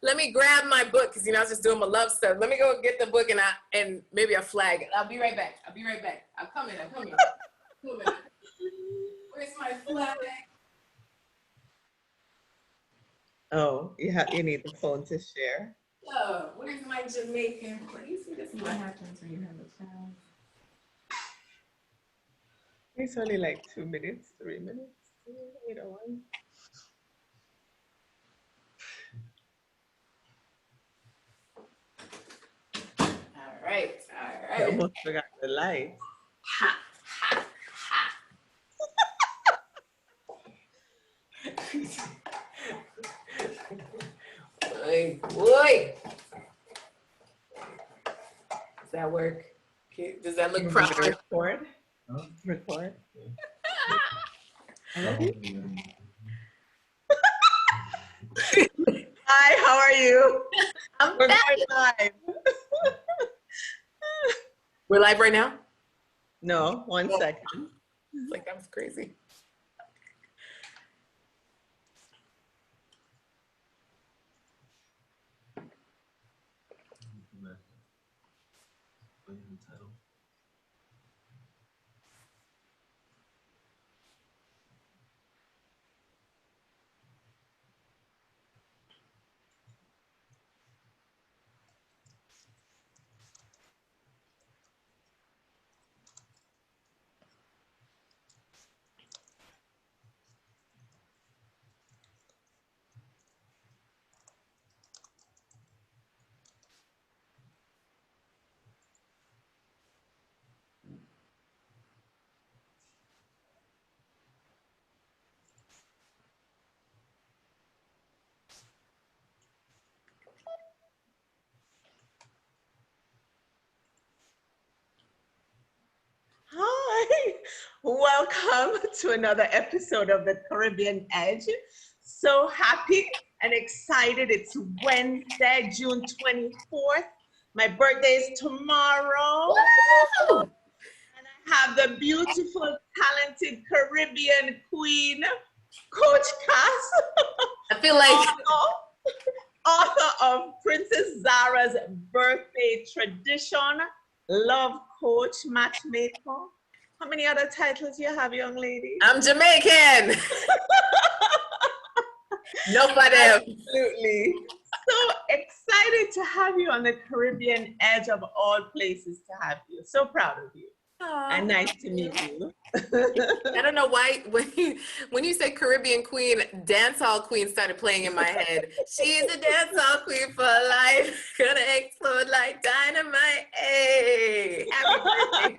let me grab my book because, you know, I was just doing my love stuff. Let me go get the book and maybe a flag. I'll be right back. I'll be right back. I'm coming. Where's my flag? Oh, you need the phone to share. Oh, where's my Jamaican place? This is what happens when you have a child. It's only like 2 minutes, 3 minutes. Either one. All right. I almost forgot the lights. Ha. Boy. Does that work? Does that look proper? Record. Huh? Record. Hi, how are you? We're going live. We're live right now? No, 1 second. It's like, that was crazy. Hi, welcome to another episode of the Caribbean Edge. So happy and excited. It's Wednesday, June 24th. My birthday is tomorrow. Woo! And I have the beautiful, talented Caribbean queen, Coach Cas. I feel like author of Princess Zara's Birthday Tradition, love coach, matchmaker. How many other titles you have, young lady? I'm Jamaican. Nobody. Absolutely. So excited to have you on the Caribbean Edge, of all places to have you. So proud of you. Aww, and nice to meet you. I don't know why when you say Caribbean queen, dancehall queen started playing in my head. She's a dancehall queen for life, gonna explode like dynamite. Hey, happy birthday.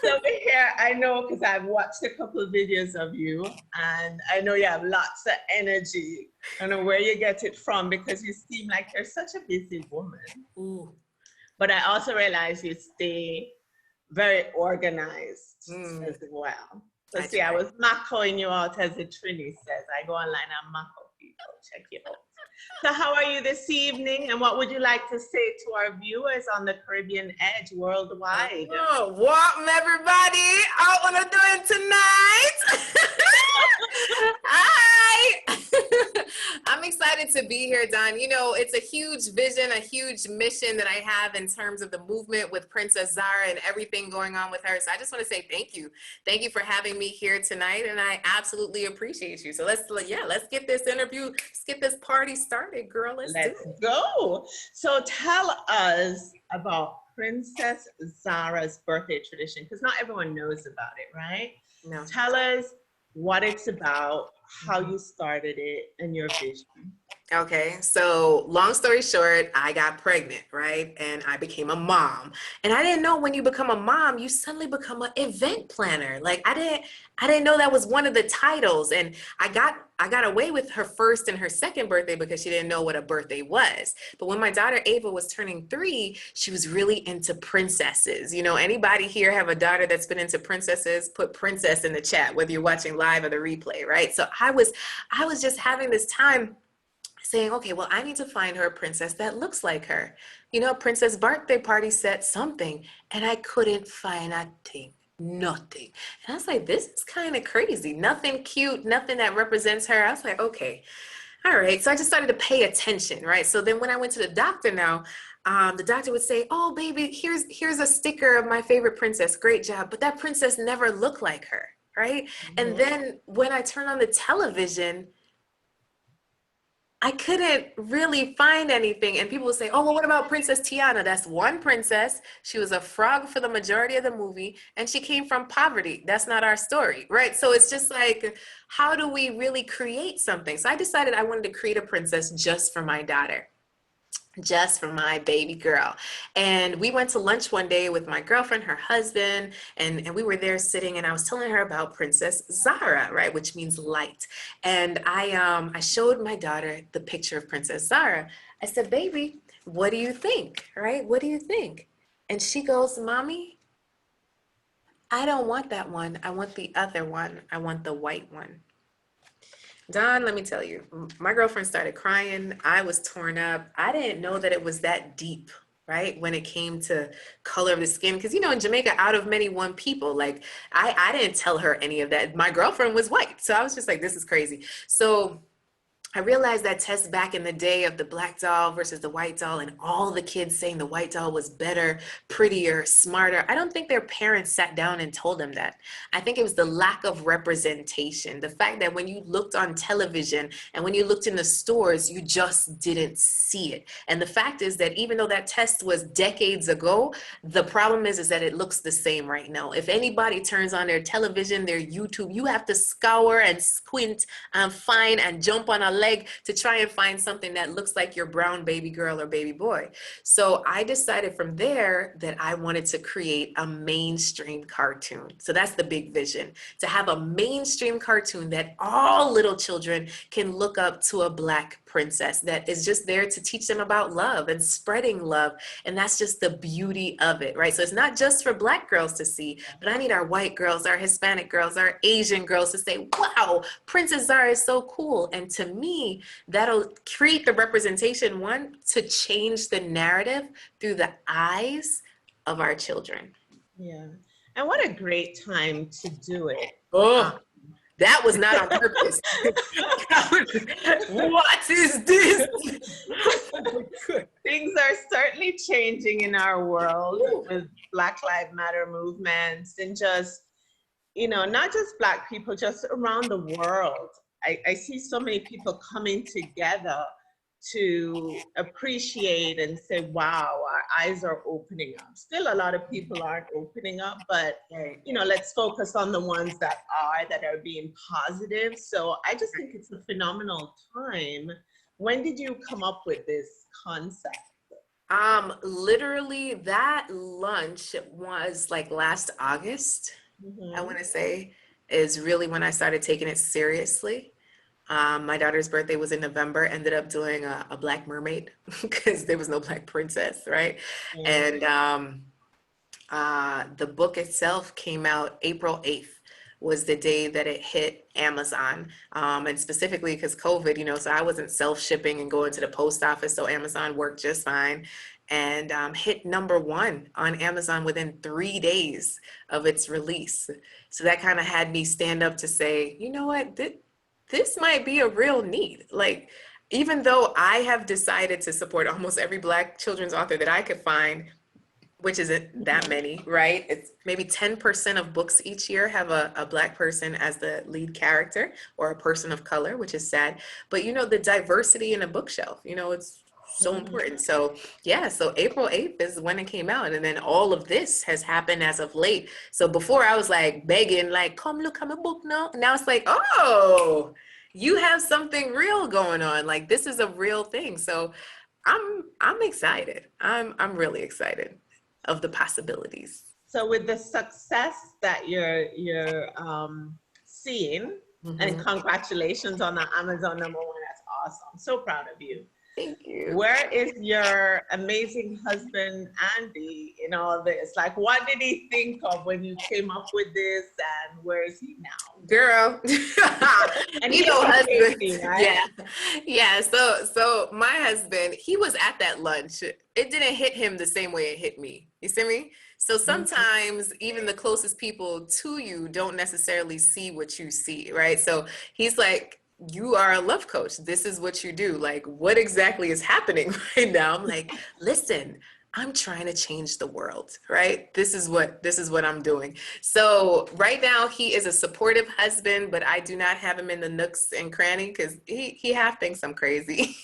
So here, I know because I've watched a couple of videos of you, and I know you have lots of energy. I don't know where you get it from because you seem like you're such a busy woman. Ooh. But I also realize you stay very organized as well. So see, I was mackoing you out, as the Trini says. I go online and macko people, check it out. So how are you this evening? And what would you like to say to our viewers on the Caribbean Edge worldwide? Oh, welcome everybody. I want to do it tonight. Hi. I'm excited to be here, Don. You know, it's a huge vision, a huge mission that I have in terms of the movement with Princess Zara and everything going on with her. So I just want to say thank you. Thank you for having me here tonight. And I absolutely appreciate you. So let's get this interview, let's get this party started, girl. Let's go. So tell us about Princess Zara's Birthday Tradition, because not everyone knows about it, right? No. Tell us what it's about, how you started it, and your vision. Okay, so long story short, I got pregnant, right? And I became a mom. And I didn't know when you become a mom, you suddenly become an event planner. Like I didn't know that was one of the titles. And I got away with her first and her second birthday because she didn't know what a birthday was. But when my daughter Ava was turning 3, she was really into princesses. You know, anybody here have a daughter that's been into princesses? Put princess in the chat, whether you're watching live or the replay, right? So I was just having this time saying, okay, well, I need to find her a princess that looks like her. You know, princess birthday party set something, and I couldn't find a thing, nothing. And I was like, this is kind of crazy. Nothing cute, nothing that represents her. I was like, okay, all right. So I just started to pay attention, right? So then when I went to the doctor now, the doctor would say, oh, baby, here's a sticker of my favorite princess. Great job. But that princess never looked like her, right? And Mhm. then when I turned on the television, I couldn't really find anything. And people would say, oh, well, what about Princess Tiana? That's one princess. She was a frog for the majority of the movie, and she came from poverty. That's not our story, right? So it's just like, how do we really create something? So I decided I wanted to create a princess just for my daughter, just for my baby girl. And we went to lunch one day with my girlfriend, her husband, and we were there sitting, and I was telling her about Princess Zara, right, which means light. And I showed my daughter the picture of Princess Zara. I said, baby, what do you think, right? What do you think? And she goes, mommy, I don't want that one. I want the other one. I want the white one. Don, let me tell you, my girlfriend started crying. I was torn up. I didn't know that it was that deep, right? When it came to color of the skin. Because, in Jamaica, out of many, one people, like, I didn't tell her any of that. My girlfriend was white. So I was just like, this is crazy. So I realized that test back in the day of the black doll versus the white doll, and all the kids saying the white doll was better, prettier, smarter. I don't think their parents sat down and told them that. I think it was the lack of representation. The fact that when you looked on television and when you looked in the stores, you just didn't see it. And the fact is that even though that test was decades ago, the problem is that it looks the same right now. If anybody turns on their television, their YouTube, you have to scour and squint and find and jump on a leg to try and find something that looks like your brown baby girl or baby boy. So I decided from there that I wanted to create a mainstream cartoon. So that's the big vision, to have a mainstream cartoon that all little children can look up to a black princess that is just there to teach them about love and spreading love. And that's just the beauty of it, right? So it's not just for black girls to see, but I need our white girls, our Hispanic girls, our Asian girls to say, wow, Princess Zara is so cool. And to me, that'll create the representation, one, to change the narrative through the eyes of our children. Yeah. And what a great time to do it. Oh, that was not on purpose. What is this? Things are certainly changing in our world with Black Lives Matter movements, and just, not just Black people, just around the world. I see so many people coming together to appreciate and say, wow, our eyes are opening up. Still, a lot of people aren't opening up, but let's focus on the ones that are being positive. So I just think it's a phenomenal time. When did you come up with this concept? Literally that lunch was like last August, I want to say, is really when I started taking it seriously. My daughter's birthday was in November, ended up doing a Black mermaid because there was no Black princess, right? And the book itself came out April 8th was the day that it hit Amazon. And specifically because COVID, so I wasn't self-shipping and going to the post office, so Amazon worked just fine. And hit #1 on Amazon within 3 days of its release. So that kind of had me stand up to say, you know what, this might be a real need. Like, even though I have decided to support almost every Black children's author that I could find, which isn't that many, right? It's maybe 10% of books each year have a Black person as the lead character or a person of color, which is sad. But the diversity in a bookshelf, it's so important. So yeah, so April 8th is when it came out. And then all of this has happened as of late. So before I was like begging, like, come look at my book now. Now it's like, oh, you have something real going on. Like, this is a real thing. So I'm excited. I'm really excited of the possibilities. So with the success that you're seeing, and congratulations on the Amazon #1, that's awesome. So proud of you. Thank you. Where is your amazing husband, Andy, in all this? Like, what did he think of when you came up with this, and where is he now? Girl, And husband, safety, right? yeah. So my husband, he was at that lunch. It didn't hit him the same way it hit me. You see me? So sometimes even the closest people to you don't necessarily see what you see, right? So he's like, you are a love coach. This is what you do. Like, what exactly is happening right now? I'm like, listen, I'm trying to change the world, right? This is what I'm doing. So right now he is a supportive husband, but I do not have him in the nooks and cranny because he half thinks I'm crazy.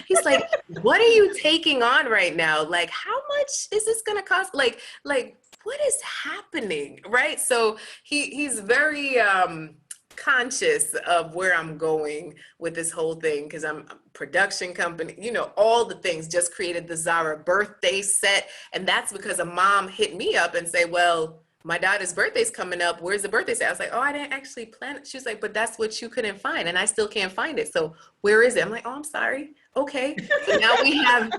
He's like, what are you taking on right now? Like, how much is this gonna cost? Like what is happening? Right? So he's very conscious of where I'm going with this whole thing because I'm a production company, all the things. Just created the Zara birthday set, and that's because a mom hit me up and say, well, my daughter's birthday's coming up, where's the birthday set? I was like, oh, I didn't actually plan it. She was like, but that's what you couldn't find, and I still can't find it, so where is it? I'm like, oh, I'm sorry. Okay, so now we have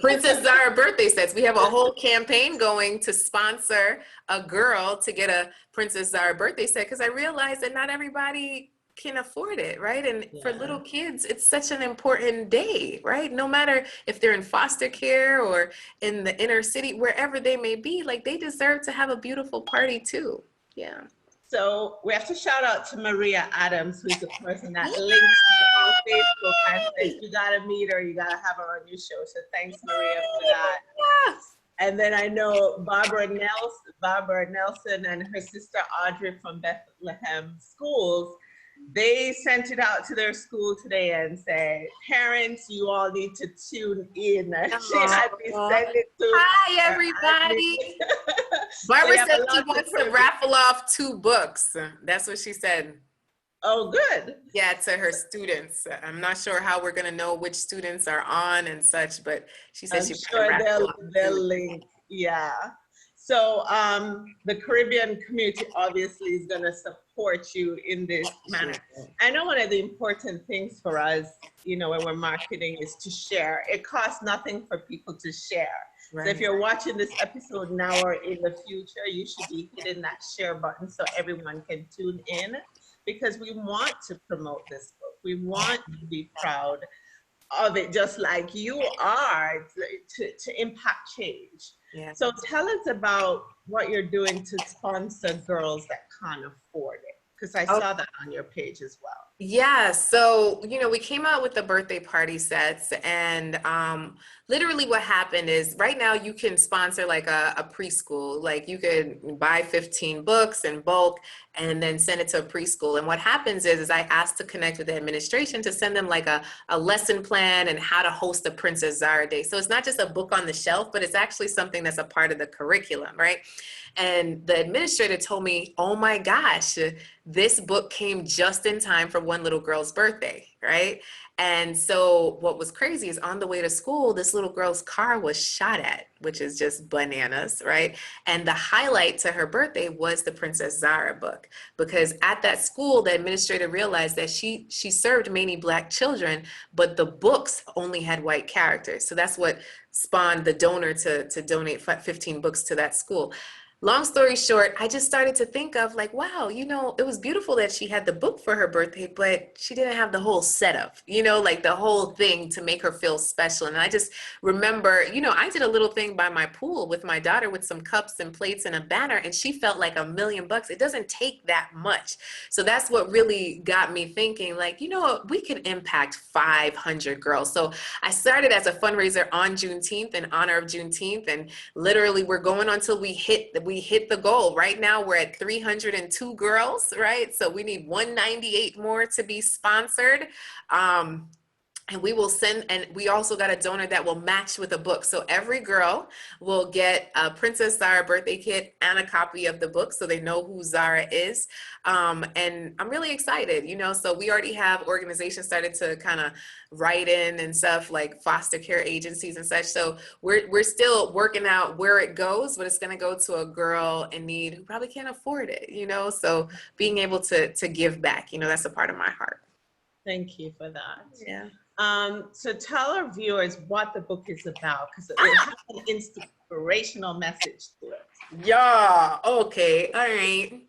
Princess Zara birthday sets. We have a whole campaign going to sponsor a girl to get a Princess Zara birthday set because I realized that not everybody can afford it, right? And for little kids, it's such an important day, right? No matter if they're in foster care or in the inner city, wherever they may be, like they deserve to have a beautiful party too. Yeah. So we have to shout out to Maria Adams, who's the person that links me on Facebook and says, you gotta meet her, you gotta have her on your show. So thanks, Maria, for that. Yes. And then I know Barbara Nelson and her sister Audrey from Bethlehem Schools, they sent it out to their school today and said, parents, you all need to tune in. She had me send it to Hi, everybody. Barbara said she wants to raffle off 2 books. That's what she said. Oh, good. Yeah, to her students. I'm not sure how we're going to know which students are on and such, but she said she's sure they'll link. Yeah. So the Caribbean community obviously is going to support you in this manner. I know one of the important things for us, when we're marketing is to share. It costs nothing for people to share. Right. So if you're watching this episode now or in the future, you should be hitting that share button so everyone can tune in, because we want to promote this book. We want to be proud of it, just like you are, to impact change. Yeah. So tell us about what you're doing to sponsor girls that can't afford it, because I saw that on your page as well. Yeah, so, we came out with the birthday party sets, and literally what happened is right now you can sponsor like a preschool. Like you could buy 15 books in bulk and then send it to a preschool. And what happens is I asked to connect with the administration to send them like a lesson plan and how to host a Princess Zara Day. So it's not just a book on the shelf, but it's actually something that's a part of the curriculum, right? And the administrator told me, oh my gosh, this book came just in time for one little girl's birthday, right? And so what was crazy is on the way to school, this little girl's car was shot at, which is just bananas, right? And the highlight to her birthday was the Princess Zara book, because at that school, the administrator realized that she served mainly Black children, but the books only had white characters. So that's what spawned the donor to donate 15 books to that school. Long story short, I just started to think of like, wow, it was beautiful that she had the book for her birthday, but she didn't have the whole setup, like the whole thing to make her feel special. And I just remember, I did a little thing by my pool with my daughter with some cups and plates and a banner, and she felt like $1,000,000. It doesn't take that much. So that's what really got me thinking, like, we can impact 500 girls. So I started as a fundraiser on Juneteenth, in honor of Juneteenth, and literally we're going until we hit the goal. Right now we're at 302 girls, right? So we need 198 more to be sponsored. And we will send, and we also got a donor that will match with a book. So every girl will get a Princess Zara birthday kit and a copy of the book so they know who Zara is. And I'm really excited, so we already have organizations started to kind of write in and stuff, like foster care agencies and such. So we're still working out where it goes, but it's going to go to a girl in need who probably can't afford it, so being able to give back, that's a part of my heart. Thank you for that. Yeah. So tell our viewers what the book is about, because it has an inspirational message to it. Yeah, okay, all right.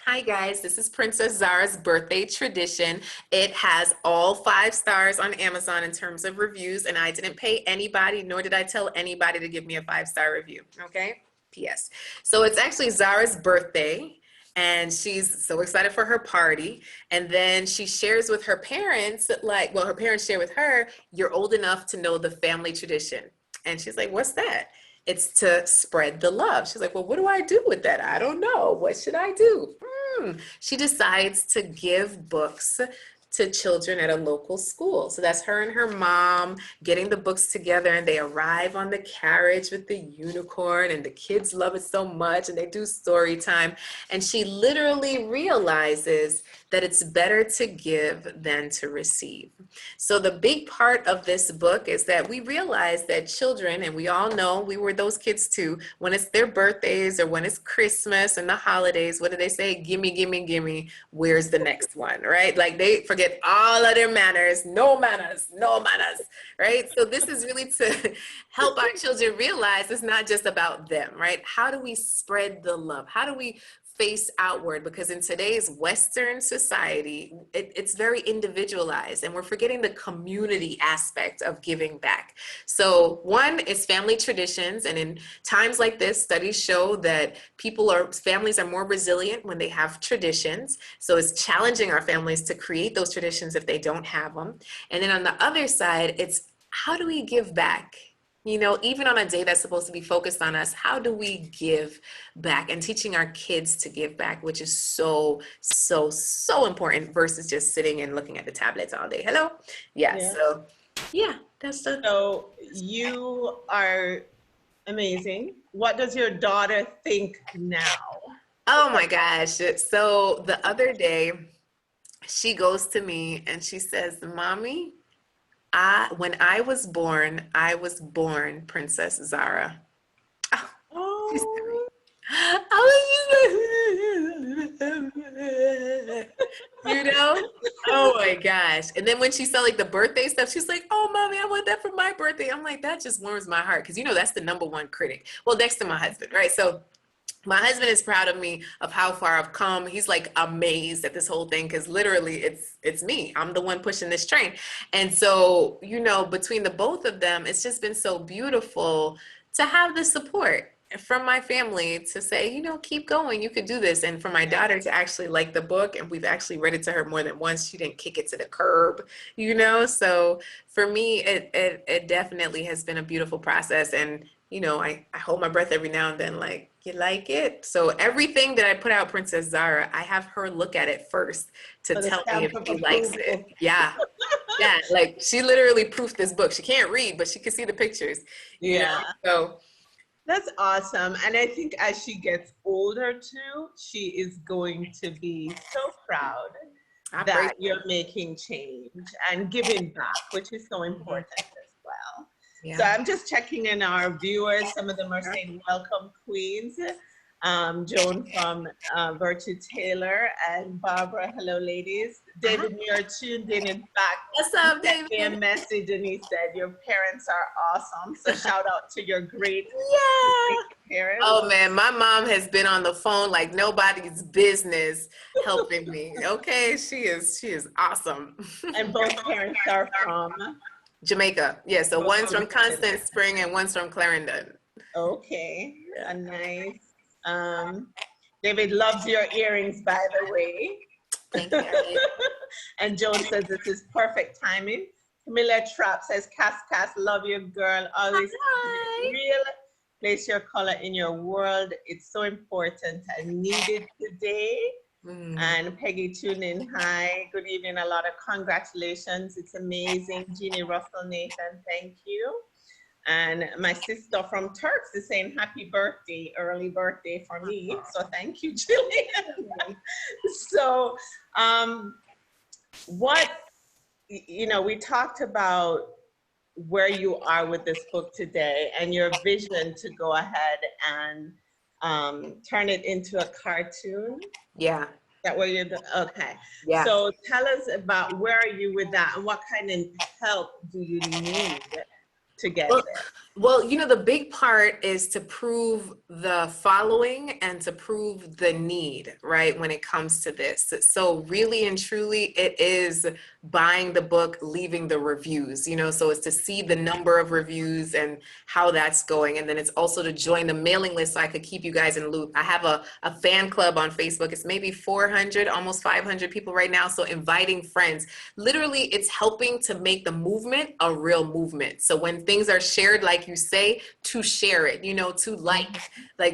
Hi guys, this is Princess Zara's Birthday Tradition. It has all 5 stars on Amazon in terms of reviews, and I didn't pay anybody, nor did I tell anybody to give me a 5-star review, okay? P.S. So it's actually Zara's birthday, and she's so excited for her party. And then she shares with her parents, like, well, her parents share with her, you're old enough to know the family tradition. And she's like, what's that? It's to spread the love. She's like, well, what do I do with that? I don't know. What should I do? She decides to give books to children at a local school. So that's her and her mom getting the books together, and they arrive on the carriage with the unicorn, and the kids love it so much, and they do story time. And she literally realizes that it's better to give than to receive. So the big part of this book is that we realize that children, and we all know we were those kids too, when it's their birthdays or when it's Christmas and the holidays, what do they say? Gimme, gimme, gimme, where's the next one, right? Like they forget all of their manners, no manners, no manners, right? So this is really to help our children realize it's not just about them, right? How do we spread the love? How do we face outward? Because in today's Western society, it's very individualized, and we're forgetting the community aspect of giving back. So one is family traditions, and in times like this, studies show that families are more resilient when they have traditions. So it's challenging our families to create those traditions if they don't have them. And then on the other side, it's how do we give back? You know, even on a day that's supposed to be focused on us, how do we give back? And teaching our kids to give back, which is so, so, so important versus just sitting and looking at the tablets all day. Hello? Yeah, Yeah. so yeah, that's the. So you are amazing. What does your daughter think now? Oh my gosh. So the other day, she goes to me and she says, Mommy, when I was born Princess Zara. Oh, she's Oh, I was just you know? Oh my gosh. And then when she saw like the birthday stuff, she's like, oh, Mommy, I want that for my birthday. I'm like, that just warms my heart. Cause you know, that's the number one critic. Well, next to my husband, right? So my husband is proud of me of how far I've come. He's like amazed at this whole thing because literally it's me. I'm the one pushing this train. And so, you know, between the both of them, it's just been so beautiful to have the support from my family to say, you know, keep going, you could do this. And for my daughter to actually like the book, and we've actually read it to her more than once. She didn't kick it to the curb, you know? So for me, it definitely has been a beautiful process. And you know, I hold my breath every now and then, like, you like it? So everything that I put out Princess Zara, I have her look at it first to for the tell me if stamp of she likes it. approval. Yeah. Yeah. Like she literally proofed this book. She can't read, but she can see the pictures, you know? Yeah. So That's awesome. And I think as she gets older too, she is going to be so proud I pray. that you're making change and giving back, which is so important as well. Yeah. So I'm just checking in our viewers. Some of them are saying welcome, Queens. Joan from Virtue Taylor and Barbara, hello ladies. David, you're tuned in fact. What's up, He sent me a David? message and he said, your parents are awesome. So shout out to your great Yeah. parents. Oh man, my mom has been on the phone like nobody's business helping me. Okay, she is awesome. And both parents are from? Jamaica. Yeah, so one's from Constant Spring and one's from Clarendon. Okay, nice. David loves your earrings, by the way. Thank you. And Joan says this is perfect timing. Camilla Trapp says, Cas, love you, girl. Always real. Place your color in your world. It's so important and needed today. And Peggy tuned in. Hi, good evening. A lot of congratulations. It's amazing. Jeannie Russell Nathan, thank you. And my sister from Turks is saying happy birthday, early birthday for me. So thank you, Jillian. So we talked about where you are with this book today and your vision to go ahead and turn it into a cartoon. Yeah. That where you're okay. Yeah. So tell us about where are you with that and what kind of help do you need to get there? Well, you know, the big part is to prove the following and to prove the need, right, when it comes to this. So really and truly, it is buying the book, leaving the reviews, you know, so it's to see the number of reviews and how that's going. And then it's also to join the mailing list so I could keep you guys in the loop. I have a fan club on Facebook. It's maybe 400, almost 500 people right now. So inviting friends, literally it's helping to make the movement a real movement. So when things are shared, like you say, to share it, you know, to like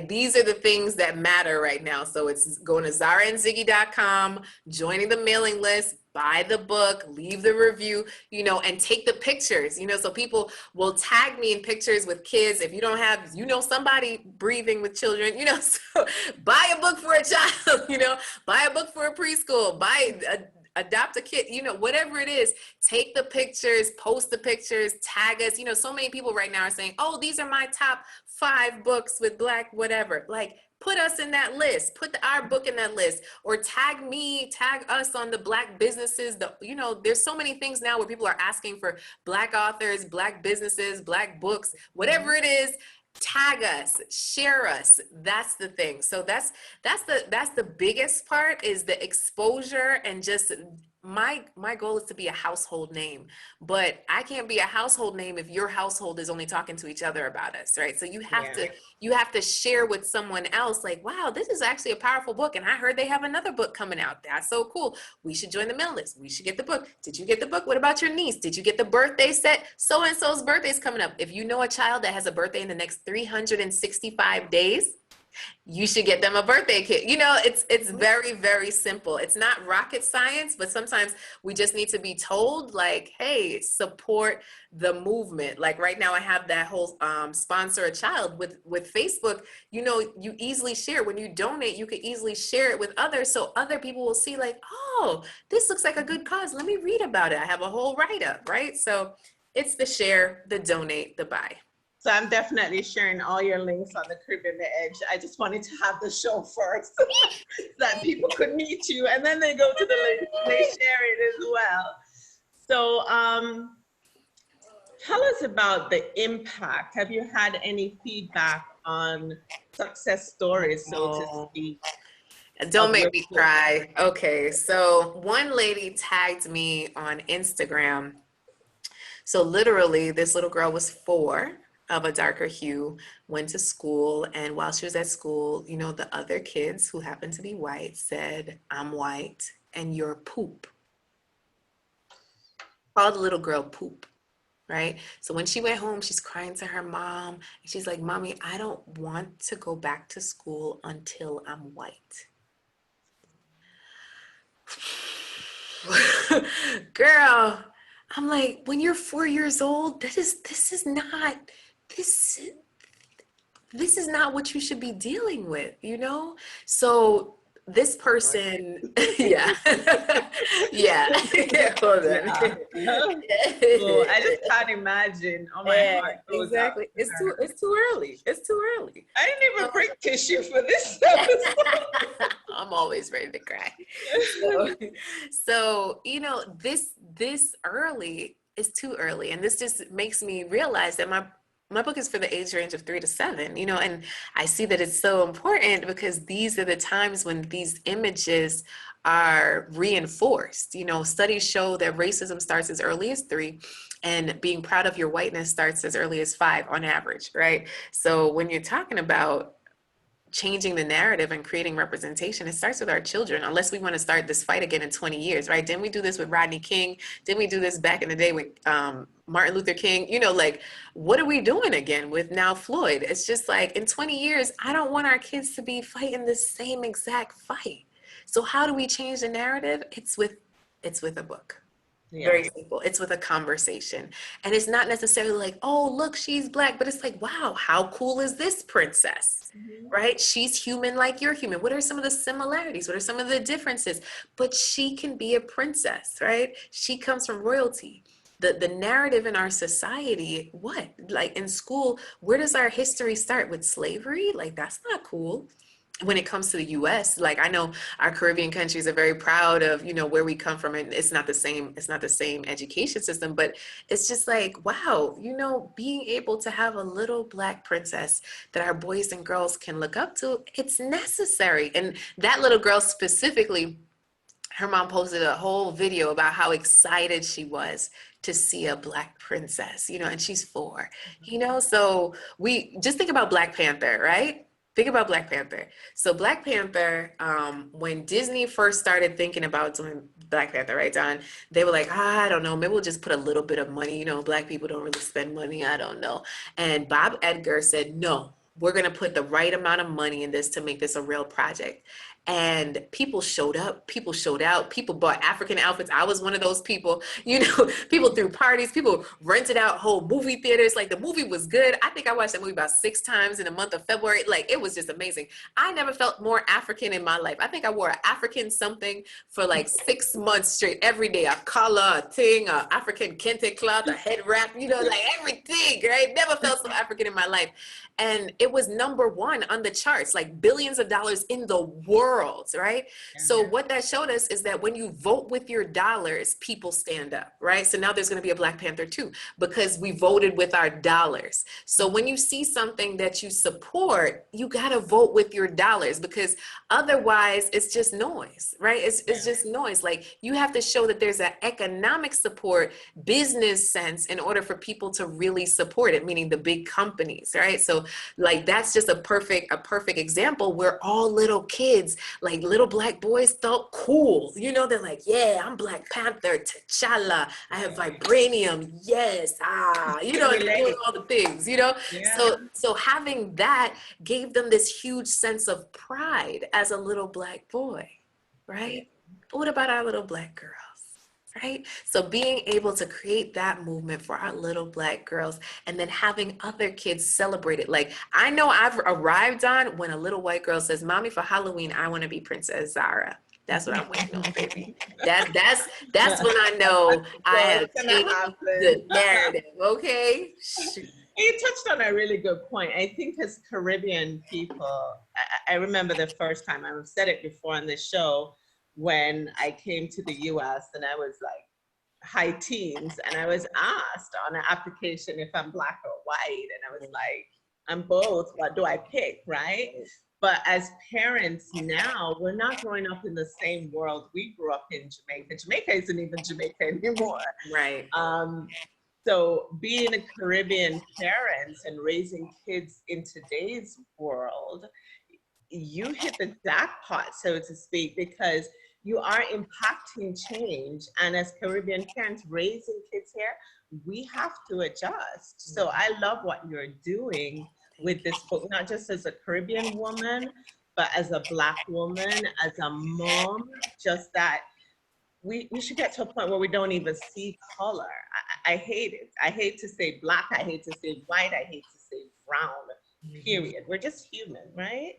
these are the things that matter right now. So it's going to ZaraandZiggy.com, joining the mailing list, buy the book, leave the review, you know, and take the pictures, you know, so people will tag me in pictures with kids. If you don't have, you know, somebody breathing with children, you know, so buy a book for a child, you know, buy a book for a preschool, adopt a kid, you know, whatever it is, take the pictures, post the pictures, tag us. You know, so many people right now are saying, oh, these are my top 5 books with Black whatever. Like, put us in that list, put our book in that list, or tag me, tag us on the Black businesses. You know, there's so many things now where people are asking for Black authors, Black businesses, Black books, whatever it is. Tag us, share us. That's the thing. So that's the biggest part, is the exposure. And just my goal is to be a household name, but I can't be a household name if your household is only talking to each other about us, right? So you have to share with someone else, like, wow, this is actually a powerful book, and I heard they have another book coming out. That's so cool. We should join the mail list. We should get the book. Did you get the book? What about your niece? Did you get the birthday set? So and so's birthday is coming up. If you know a child that has a birthday in the next 365 days, you should get them a birthday kit. You know, it's very, very simple. It's not rocket science, but sometimes we just need to be told, like, hey, support the movement. Like right now I have that whole sponsor a child with Facebook. You know, you easily share. When you donate, you can easily share it with others, so other people will see, like, oh, this looks like a good cause. Let me read about it. I have a whole write-up, right? So it's the share, the donate, the buy. So I'm definitely sharing all your links on the Caribbean Edge. I just wanted to have the show first so that people could meet you, and then they go to the link, they share it as well. So tell us about the impact. Have you had any feedback on success stories, so to speak? Don't make me cry. Okay, so one lady tagged me on Instagram. So literally, this little girl was 4, of a darker hue, went to school, and while she was at school, you know, the other kids who happened to be white said, I'm white and you're poop. Called the little girl poop, right? So when she went home, she's crying to her mom, and she's like, Mommy, I don't want to go back to school until I'm white. Girl, I'm like, when you're 4 years old, this is not what you should be dealing with, you know? So this person, yeah, yeah, hold on. Oh, I just can't imagine. Oh, my heart goes exactly. out. It's too early. It's too early. I didn't even bring tissue for this. I'm always ready to cry. So you know, this early is too early, and this just makes me realize that my book is for the age range of 3 to 7, you know, and I see that it's so important because these are the times when these images are reinforced. You know, studies show that racism starts as early as 3, and being proud of your whiteness starts as early as 5 on average, right? So when you're talking about changing the narrative and creating representation, it starts with our children, unless we want to start this fight again in 20 years, right? Didn't we do this with Rodney King? Didn't we do this back in the day with Martin Luther King? You know, like, what are we doing again with now Floyd? It's just like, in 20 years, I don't want our kids to be fighting the same exact fight. So how do we change the narrative? It's with a book. Yeah. Very simple. It's with a conversation. And it's not necessarily like, oh, look, she's Black, but it's like, wow, how cool is this princess? Mm-hmm. Right? She's human like you're human. What are some of the similarities? What are some of the differences? But she can be a princess, right? She comes from royalty. The narrative in our society, what? Like in school, where does our history start? With slavery? Like, that's not cool. When it comes to the US, like, I know our Caribbean countries are very proud of, you know, where we come from, and it's not the same education system, but it's just like, wow, you know, being able to have a little Black princess that our boys and girls can look up to, it's necessary. And that little girl specifically her mom posted a whole video about how excited she was to see a Black princess, and she's 4, so we just think about Black Panther, right? Think about Black Panther. So Black Panther, when Disney first started thinking about doing Black Panther, right, Don? They were like, I don't know, maybe we'll just put a little bit of money. Black people don't really spend money. I don't know. And Bob Edgar said, no, we're going to put the right amount of money in this to make this a real project. And people showed up, people showed out, people bought African outfits. I was one of those people, people threw parties, people rented out whole movie theaters. Like, the movie was good. I think I watched that movie about 6 times in the month of February. Like, it was just amazing. I never felt more African in my life. I think I wore an African something for like 6 months straight, every day, a collar, a thing, a African kente cloth, a head wrap, like everything, right? Never felt so African in my life. And it was #1 on the charts, like billions of dollars in the world, right? So what that showed us is that when you vote with your dollars, people stand up, right? So now there's going to be a Black Panther too, because we voted with our dollars. So when you see something that you support, you got to vote with your dollars, because otherwise it's just noise, right? It's just noise. Like, you have to show that there's an economic support, business sense, in order for people to really support it, meaning the big companies, right? So like, that's just a perfect example where all little kids, like little Black boys, felt cool. They're like, yeah, I'm Black Panther, T'Challa, I have vibranium, yes, and they're doing all the things, So having that gave them this huge sense of pride as a little Black boy, right? But what about our little Black girls? Right? So being able to create that movement for our little Black girls, and then having other kids celebrate it. Like, I know I've arrived on when a little white girl says, Mommy, for Halloween, I want to be Princess Zara. That's what I'm waiting on, baby. That's when I know I have changed the narrative, okay? You touched on a really good point. I think as Caribbean people, I remember the first time, I've said it before on this show, when I came to the US and I was like high teens, and I was asked on an application if I'm Black or white. And I was like, I'm both. What do I pick, right? But as parents now, we're not growing up in the same world we grew up in Jamaica. Jamaica isn't even Jamaica anymore. Right. So being a Caribbean parent and raising kids in today's world, you hit the jackpot, so to speak, because you are impacting change. And as Caribbean parents raising kids here, we have to adjust. So I love what you're doing with this book, not just as a Caribbean woman, but as a Black woman, as a mom, just that we should get to a point where we don't even see color. I hate it. I hate to say Black, I hate to say white, I hate to say brown. Period. We're just human, right?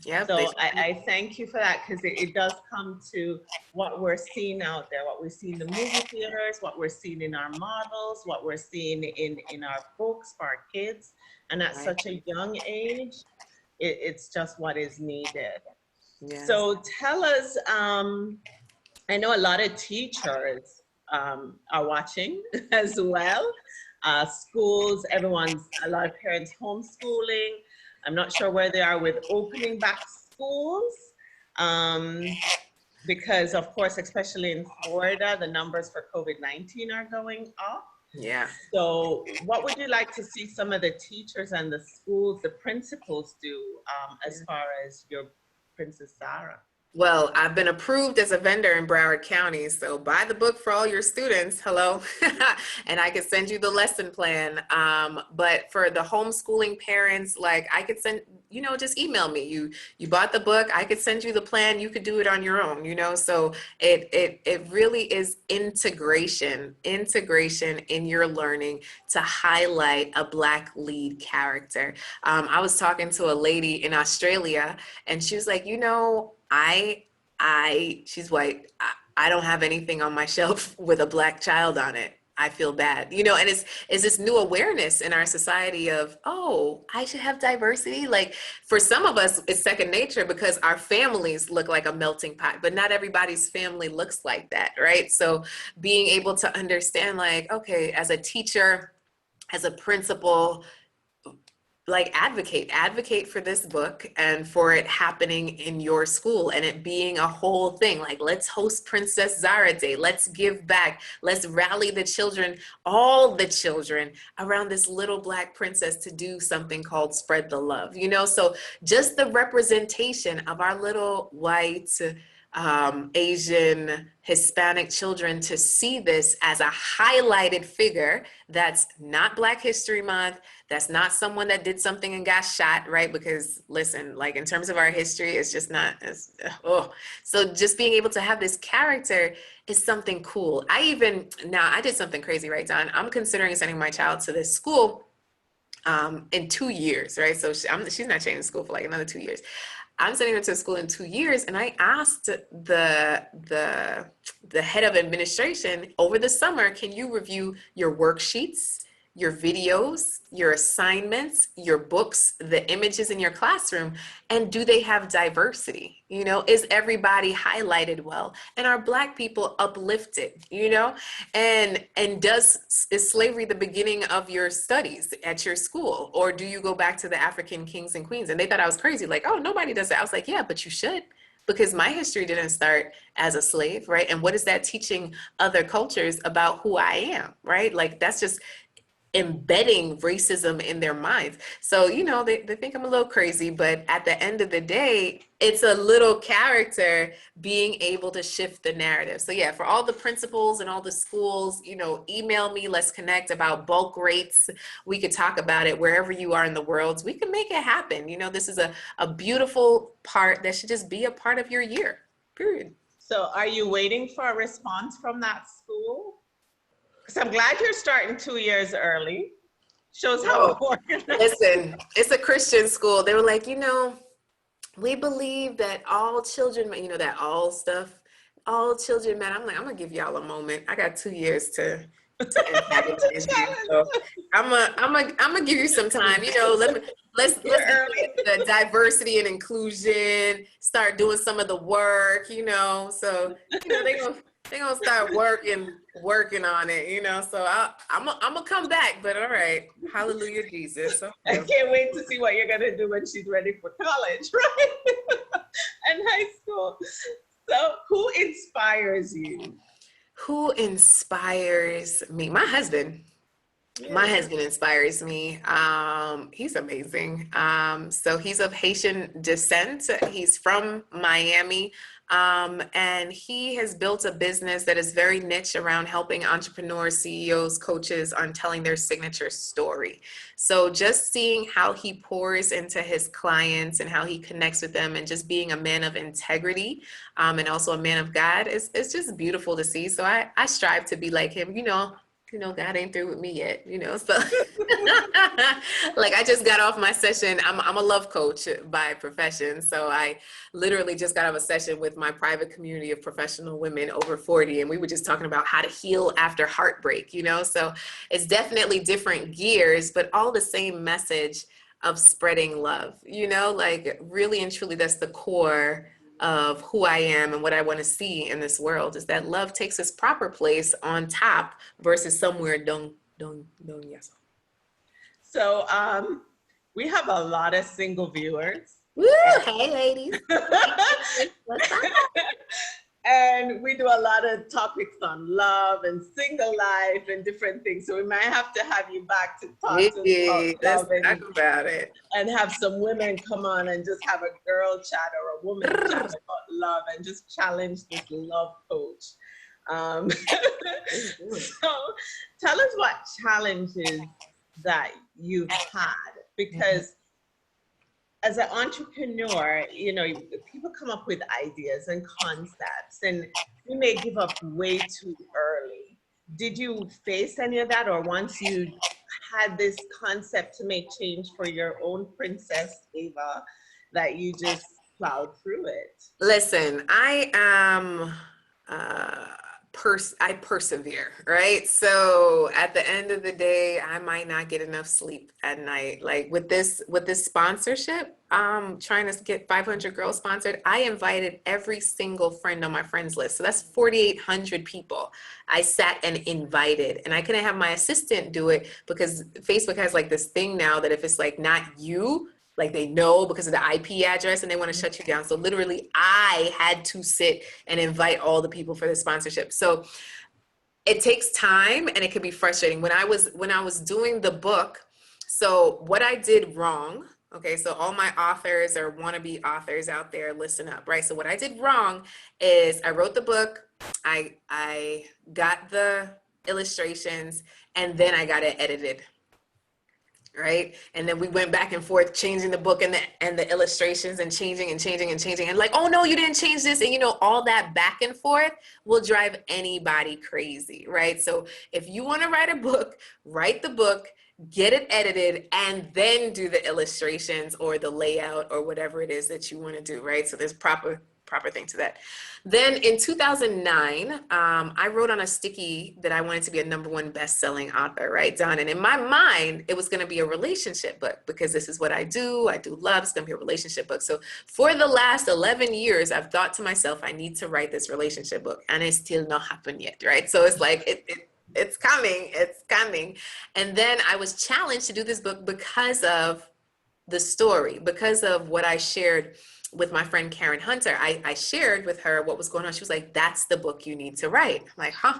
Yeah. So I thank you for that, because it does come to what we're seeing out there, what we see in the movie theaters, what we're seeing in our models, what we're seeing in our books for our kids. And at such a young age, it's just what is needed. Yes. So tell us, I know a lot of teachers are watching as well. Schools, a lot of parents homeschooling. I'm not sure where they are with opening back schools, because of course, especially in Florida, the numbers for COVID-19 are going up. Yeah. So what would you like to see some of the teachers and the schools, the principals do as far as your Princess Zara? Well, I've been approved as a vendor in Broward County, so buy the book for all your students, hello, and I could send you the lesson plan. But for the homeschooling parents, like, I could send, just email me. You bought the book, I could send you the plan, you could do it on your own, so it really is integration in your learning to highlight a Black lead character. I was talking to a lady in Australia, and she was like, she's white. I don't have anything on my shelf with a Black child on it. I feel bad, and it's this new awareness in our society of, oh, I should have diversity. Like, for some of us, it's second nature because our families look like a melting pot, but not everybody's family looks like that, right? So being able to understand, like, okay, as a teacher, as a principal, like advocate for this book and for it happening in your school and it being a whole thing. Like, let's host Princess Zara Day. Let's give back. Let's rally the children, all the children around this little Black princess to do something called spread the love, you know? So just the representation of our little white, Asian, Hispanic children to see this as a highlighted figure that's not Black History Month, that's not someone that did something and got shot, right? Because listen, like in terms of our history, it's just not, oh. So just being able to have this character is something cool. Now I did something crazy, right, Don? I'm considering sending my child to this school in 2 years, right? So she's not changing school for like another 2 years. I'm sending her to school in 2 years, and I asked the head of administration over the summer, can you review your worksheets, your videos, your assignments, your books, the images in your classroom, and do they have diversity? You know, is everybody highlighted well? And are Black people uplifted, you know? And is slavery the beginning of your studies at your school? Or do you go back to the African kings and queens? And they thought I was crazy, like, oh, nobody does that. I was like, yeah, but you should. Because my history didn't start as a slave, right? And what is that teaching other cultures about who I am, right? Like, that's just embedding racism in their minds. So, you know, they think I'm a little crazy, but at the end of the day, it's a little character being able to shift the narrative. So yeah, for all the principals and all the schools, you know, email me, let's connect about bulk rates. We could talk about it wherever you are in the world. We can make it happen. You know, this is a beautiful part that should just be a part of your year, period. So are you waiting for a response from that school? Because I'm glad you're starting 2 years early. Shows how important. Listen, it's a Christian school. They were like, you know, we believe that all children, you know, that all stuff, all children matter. I'm like, I'm gonna give y'all a moment. I got 2 years to antagonize you. So I'm gonna give you some time. You know, let's get the diversity and inclusion. Start doing some of the work. You know, so you know they're gonna start working on it, you know. So I'm gonna come back, but all right, hallelujah, Jesus. Okay. I can't wait to see what you're gonna do when she's ready for college, right? And high school. So, who inspires you? Who inspires me? My husband. Yeah. My husband inspires me. He's amazing. So he's of Haitian descent. He's from Miami. And he has built a business that is very niche around helping entrepreneurs, CEOs, coaches on telling their signature story. So just seeing how he pours into his clients and how he connects with them and just being a man of integrity, and also a man of God is just beautiful to see. So I strive to be like him, you know, God ain't through with me yet, you know, so like I just got off my session. I'm a love coach by profession. So I literally just got off a session with my private community of professional women over 40. And we were just talking about how to heal after heartbreak, you know, so it's definitely different gears, but all the same message of spreading love, you know, like really and truly that's the core of who I am and what I want to see in this world is that love takes its proper place on top versus somewhere don't yes. So we have a lot of single viewers. Woo! Hey ladies. What's up? And we do a lot of topics on love and single life and different things. So we might have to have you back to talk about it. And have some women come on and just have a girl chat or a woman chat about love and just challenge this love coach. So tell us what challenges that you've had, because as an entrepreneur, you know, people come up with ideas and concepts and you may give up way too early. Did you face any of that? Or once you had this concept to make change for your own Princess Ava, that you just plowed through it? Listen, I am I persevere, right? So at the end of the day, I might not get enough sleep at night. Like with this sponsorship, trying to get 500 girls sponsored, I invited every single friend on my friends list. So that's 4,800 people. I sat and invited, and I couldn't have my assistant do it because Facebook has like this thing now that if it's like not you, like they know because of the IP address and they want to shut you down. So literally I had to sit and invite all the people for the sponsorship. So it takes time and it can be frustrating. When I was doing the book, so what I did wrong, okay, so all my authors or wannabe authors out there, listen up, right? So what I did wrong is I wrote the book, I got the illustrations, and then I got it edited, right? And then we went back and forth changing the book and the illustrations and changing and like, oh no, you didn't change this. And all that back and forth will drive anybody crazy, right? So if you want to write a book, write the book, get it edited, and then do the illustrations or the layout or whatever it is that you want to do, right? So there's proper thing to that. Then in 2009, I wrote on a sticky that I wanted to be a #1 best-selling author, right, Don? And in my mind, it was going to be a relationship book because this is what I do. I do love. It's going to be a relationship book. So for the last 11 years, I've thought to myself, I need to write this relationship book, and it's still not happened yet, right? So it's like it's coming. And then I was challenged to do this book because of the story, because of what I shared with my friend Karen Hunter. I shared with her what was going on. She was like, that's the book you need to write. I'm like, huh?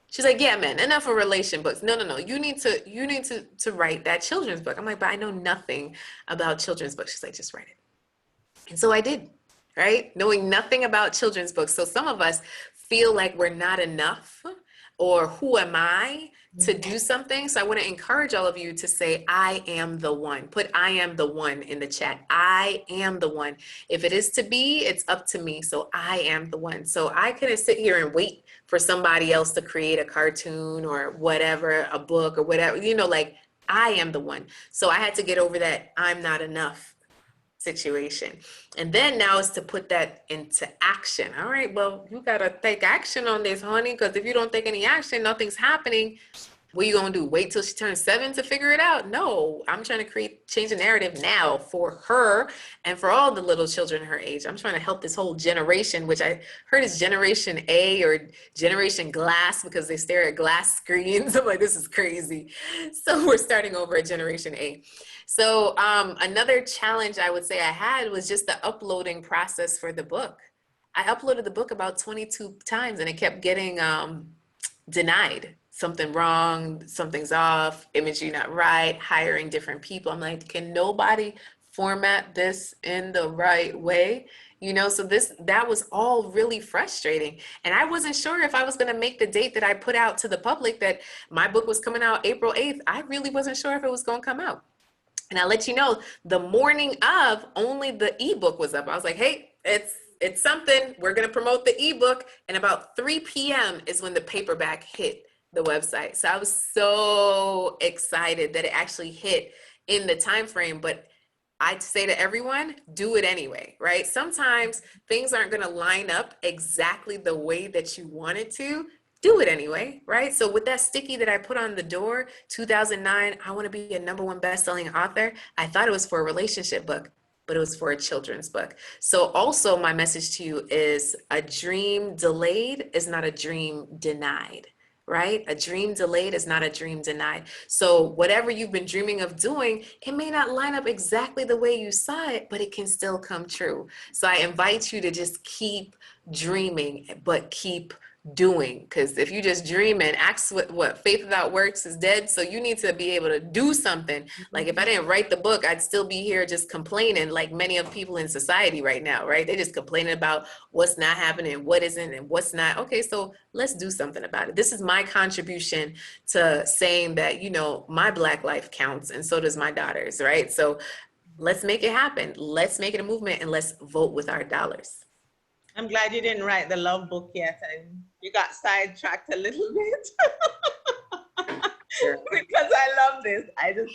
She's like, yeah, man, enough of relation books. No. You need to write that children's book. I'm like, but I know nothing about children's books. She's like, just write it. And so I did, right? Knowing nothing about children's books. So some of us feel like we're not enough, or who am I to do something? So I want to encourage all of you to say, I am the one. Put I am the one in the chat. I am the one. If it is to be, it's up to me. So I am the one. So I couldn't sit here and wait for somebody else to create a cartoon or whatever, a book or whatever, like I am the one. So I had to get over that I'm not enough situation. And then now is to put that into action. All right, well, you got to take action on this, honey, because if you don't take any action, nothing's happening. What are you going to do? Wait till she turns 7 to figure it out? No, I'm trying to change the narrative now for her and for all the little children her age. I'm trying to help this whole generation, which I heard is Generation A or Generation Glass because they stare at glass screens. I'm like, this is crazy. So we're starting over at Generation A. So another challenge I would say I had was just the uploading process for the book. I uploaded the book about 22 times and it kept getting denied. Something wrong, something's off, imagery not right, hiring different people. I'm like, can nobody format this in the right way? So that was all really frustrating. And I wasn't sure if I was going to make the date that I put out to the public that my book was coming out April 8th. I really wasn't sure if it was going to come out. And I'll let you know, the morning of, only the ebook was up. I was like, hey, it's something. We're going to promote the ebook. And about 3 p.m. is when the paperback hit the website. So I was so excited that it actually hit in the time frame. But I'd say to everyone, do it anyway, right? Sometimes things aren't going to line up exactly the way that you want it to. Do it anyway, right? So with that sticky that I put on the door, 2009, I want to be a #1 best-selling author. I thought it was for a relationship book, but it was for a children's book. So also my message to you is a dream delayed is not a dream denied, right? A dream delayed is not a dream denied. So whatever you've been dreaming of doing, it may not line up exactly the way you saw it, but it can still come true. So I invite you to just keep dreaming, but keep doing, because if you just dream and ask what faith without works is dead. So you need to be able to do something. Like if I didn't write the book, I'd still be here just complaining like many of people in society right now, right? They're just complaining about what's not happening, what isn't, and what's not. Okay, so let's do something about it. This is my contribution to saying that, my Black life counts, and so does my daughter's, right? So let's make it happen. Let's make it a movement, and let's vote with our dollars. I'm glad you didn't write the love book yet, and you got sidetracked a little bit. Sure. Because I love this. I just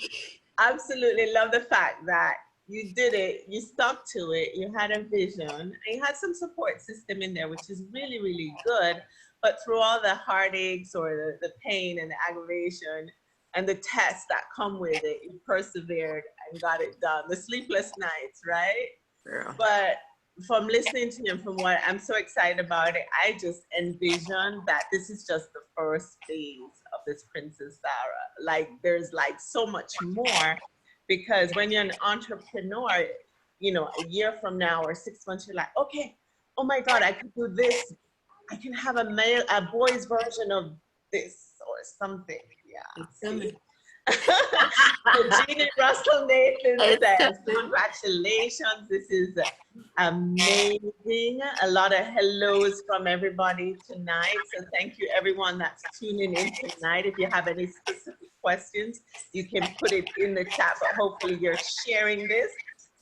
absolutely love the fact that you did it, you stuck to it, you had a vision, and you had some support system in there, which is really, really good. But through all the heartaches or the pain and the aggravation and the tests that come with it, you persevered and got it done. The sleepless nights, right? Girl. But from listening to him, from what I'm so excited about it, I just envision that this is just the first phase of this Princess Zara. Like there's like so much more, because when you're an entrepreneur, you know, a year from now or 6 months, you're like, okay, oh my God, I could do this. I can have a boy's version of this or something. Yeah. It's coming. So Jeannie Russell Nathan It's says, coming. congratulations. This is amazing. A lot of hellos from everybody tonight. So thank you everyone that's tuning in tonight. If you have any specific questions, you can put it in the chat, but hopefully you're sharing this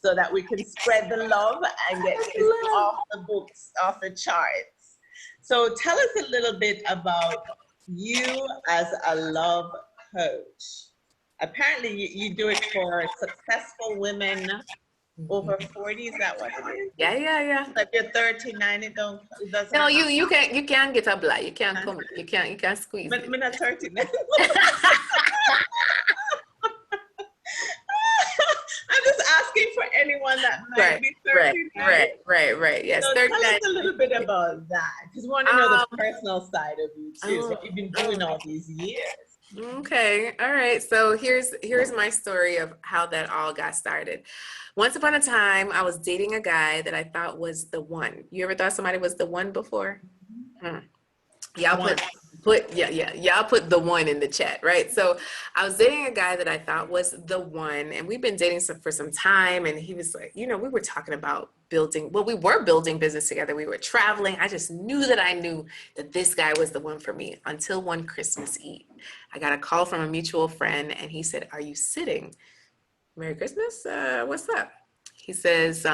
so that we can spread the love and get this off the books, off the charts. So tell us a little bit about you as a love coach. Apparently you do it for successful women over 40. Is that what it is? Yeah. If you're 39, it doesn't. No, you can't get a blight. You can't come. You can't squeeze But it. I'm not 39. I'm just asking for anyone that might be 39. Right. Yes, So 39. tell us a little bit about that, because we want to know the personal side of you too. What you've been doing all these years. Okay. All right. So here's my story of how that all got started. Once upon a time, I was dating a guy that I thought was the one. You ever thought somebody was the one before? Y'all y'all put the one in the chat, right? So I was dating a guy that I thought was the one, and we've been dating for some time, and he was like, you know, we were talking about we were building business together. We were traveling. I just knew that this guy was the one for me until one Christmas Eve. I got a call from a mutual friend, and he said, "Are you sitting? Merry Christmas. What's up?" He says,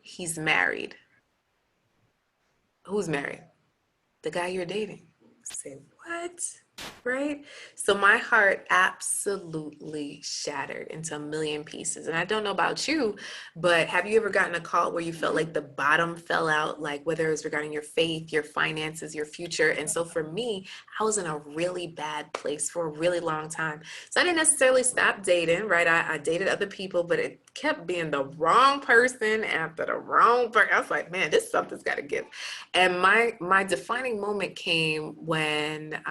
he's married. Who's married? The guy you're dating. I say, what? Right? So my heart absolutely shattered into a million pieces. And I don't know about you, but have you ever gotten a call where you felt like the bottom fell out, like whether it was regarding your faith, your finances, your future? And so for me, I was in a really bad place for a really long time. So I didn't necessarily stop dating, right? I dated other people, but it kept being the wrong person after the wrong person. I was like, man, something's got to give. And my defining moment came when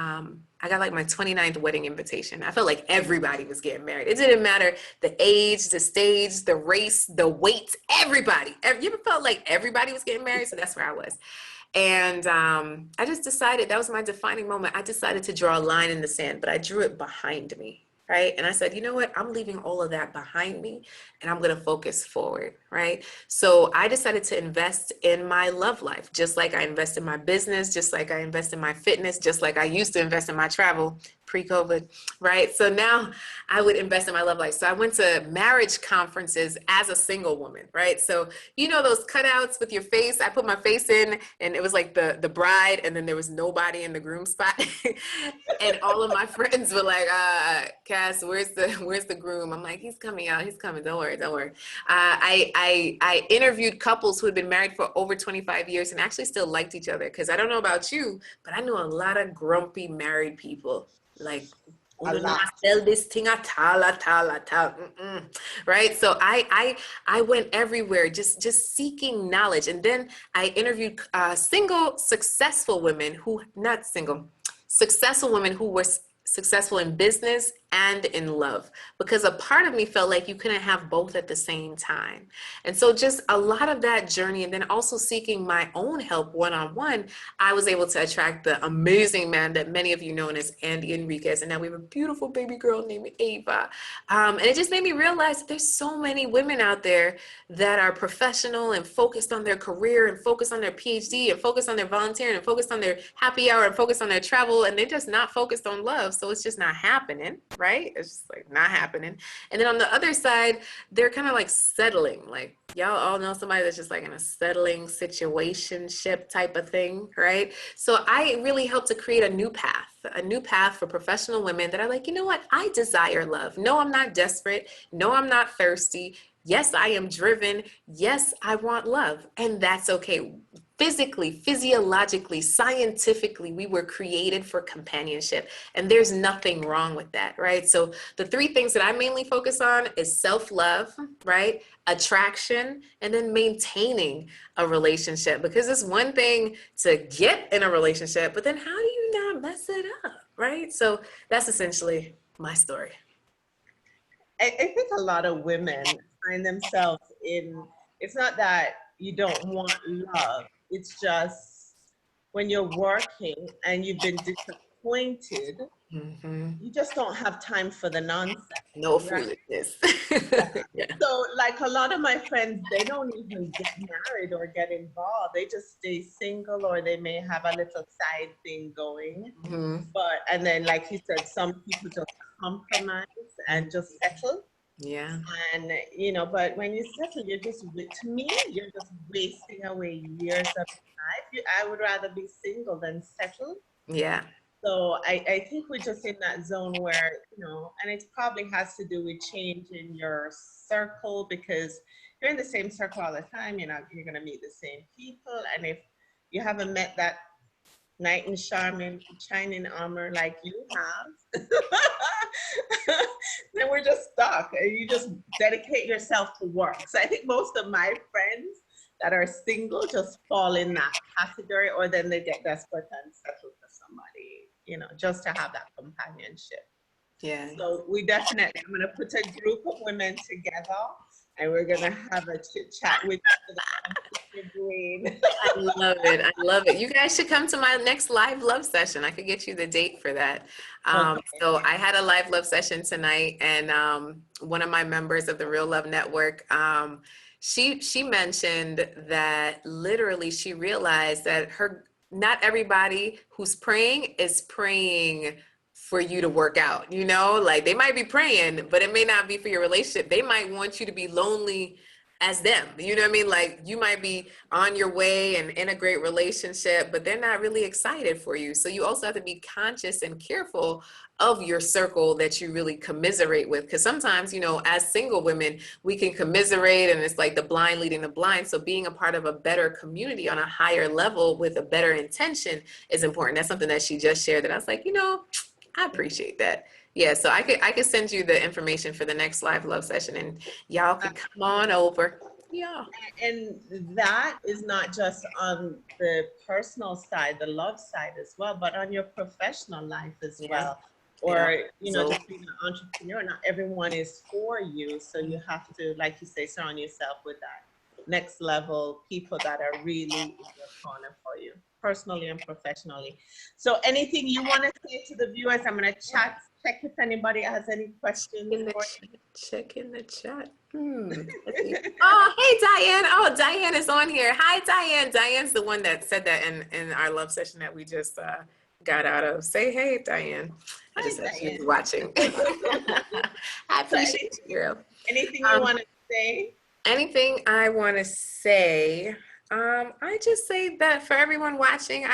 I got like my 29th wedding invitation. I felt like everybody was getting married. It didn't matter the age, the stage, the race, the weight, everybody. You ever felt like everybody was getting married? So that's where I was. And I just decided, that was my defining moment. I decided to draw a line in the sand, but I drew it behind me. Right. And I said, you know what, I'm leaving all of that behind me and I'm going to focus forward. Right. So I decided to invest in my love life, just like I invest in my business, just like I invest in my fitness, just like I used to invest in my travel pre-COVID. Right. So now I would invest in my love life. So I went to marriage conferences as a single woman. Right. So, you know, those cutouts with your face, I put my face in and it was like the bride and then there was nobody in the groom spot. And all of my friends were like, Cass, where's the groom? I'm like, he's coming out. He's coming. Don't worry. I interviewed couples who had been married for over 25 years and actually still liked each other. Because I don't know about you, but I know a lot of grumpy married people. Like, sell this thing at all. Right? So I went everywhere just seeking knowledge. And then I interviewed successful women who were successful in business and in love, because a part of me felt like you couldn't have both at the same time. And so just a lot of that journey, and then also seeking my own help one-on-one, I was able to attract the amazing man that many of you know as Andy Henriquez. And now we have a beautiful baby girl named Ava. And it just made me realize that there's so many women out there that are professional and focused on their career and focused on their PhD and focused on their volunteering and focused on their happy hour and focused on their travel, and they're just not focused on love. So it's just not happening, right? It's just like not happening. And then on the other side, they're kind of like settling. Like y'all all know somebody that's just like in a settling situationship type of thing, right? So I really helped to create a new path for professional women that are like, you know what? I desire love. No, I'm not desperate. No, I'm not thirsty. Yes, I am driven. Yes, I want love. And that's okay. physically, physiologically, scientifically, we were created for companionship, and there's nothing wrong with that, right? So the three things that I mainly focus on is self-love, right? Attraction, and then maintaining a relationship, because it's one thing to get in a relationship, but then how do you not mess it up, right? So that's essentially my story. I think a lot of women find themselves in, it's not that you don't want love, it's just when you're working and you've been disappointed, Hmm. you just don't have time for the nonsense, No right? foolishness. Yeah. Yeah. So, like a lot of my friends, they don't even get married or get involved. They just stay single, or they may have a little side thing going. Hmm. But, and then, like you said, some people just compromise and just settle. Yeah. And, you know, but when you settle, you're just, to me, you're just wasting away years of life. I would rather be single than settle. Yeah. So I think we're just in that zone where, you know, and it probably has to do with change in your circle, because you're in the same circle all the time, you're going to meet the same people. And if you haven't met that knight in shining armor like you have, then we're just stuck. And you just dedicate yourself to work. So I think most of my friends that are single just fall in that category, or then they get desperate and settle for somebody, you know, just to have that companionship. Yeah. So we definitely, I'm going to put a group of women together, and we're going to have a chit chat with your brain. I love it. I love it. You guys should come to my next live love session. I could get you the date for that. Okay. So I had a live love session tonight, and one of my members of the Real Love Network, she mentioned that literally she realized that not everybody who's praying is praying for you to work out. You know, like they might be praying, but it may not be for your relationship. They might want you to be lonely as them. You know what I mean? Like you might be on your way and in a great relationship, but they're not really excited for you. So you also have to be conscious and careful of your circle that you really commiserate with. Because sometimes, you know, as single women, we can commiserate and it's like the blind leading the blind. So being a part of a better community on a higher level with a better intention is important. That's something that she just shared that I was like, you know, I appreciate that. Yeah, so I could send you the information for the next live love session, and y'all can come on over. Yeah. And that is not just on the personal side, the love side as well, but on your professional life as Yeah. well. Yeah. Or, you know, So just being an entrepreneur, not everyone is for you. So you have to, like you say, surround yourself with that next level people that are really in your corner for you, personally and professionally. So anything you want to say to the viewers? I'm going to check if anybody has any questions in the for chat, check in the chat. Let's see. Oh, hey Diane. Oh, Diane is on here. Hi Diane. Diane's the one that said that in our love session that we just got out of. Say hey, Diane. I just Hi, said she was Diane. watching. I So appreciate you, girl. anything you want to say? Anything I want to say, I just say that for everyone watching,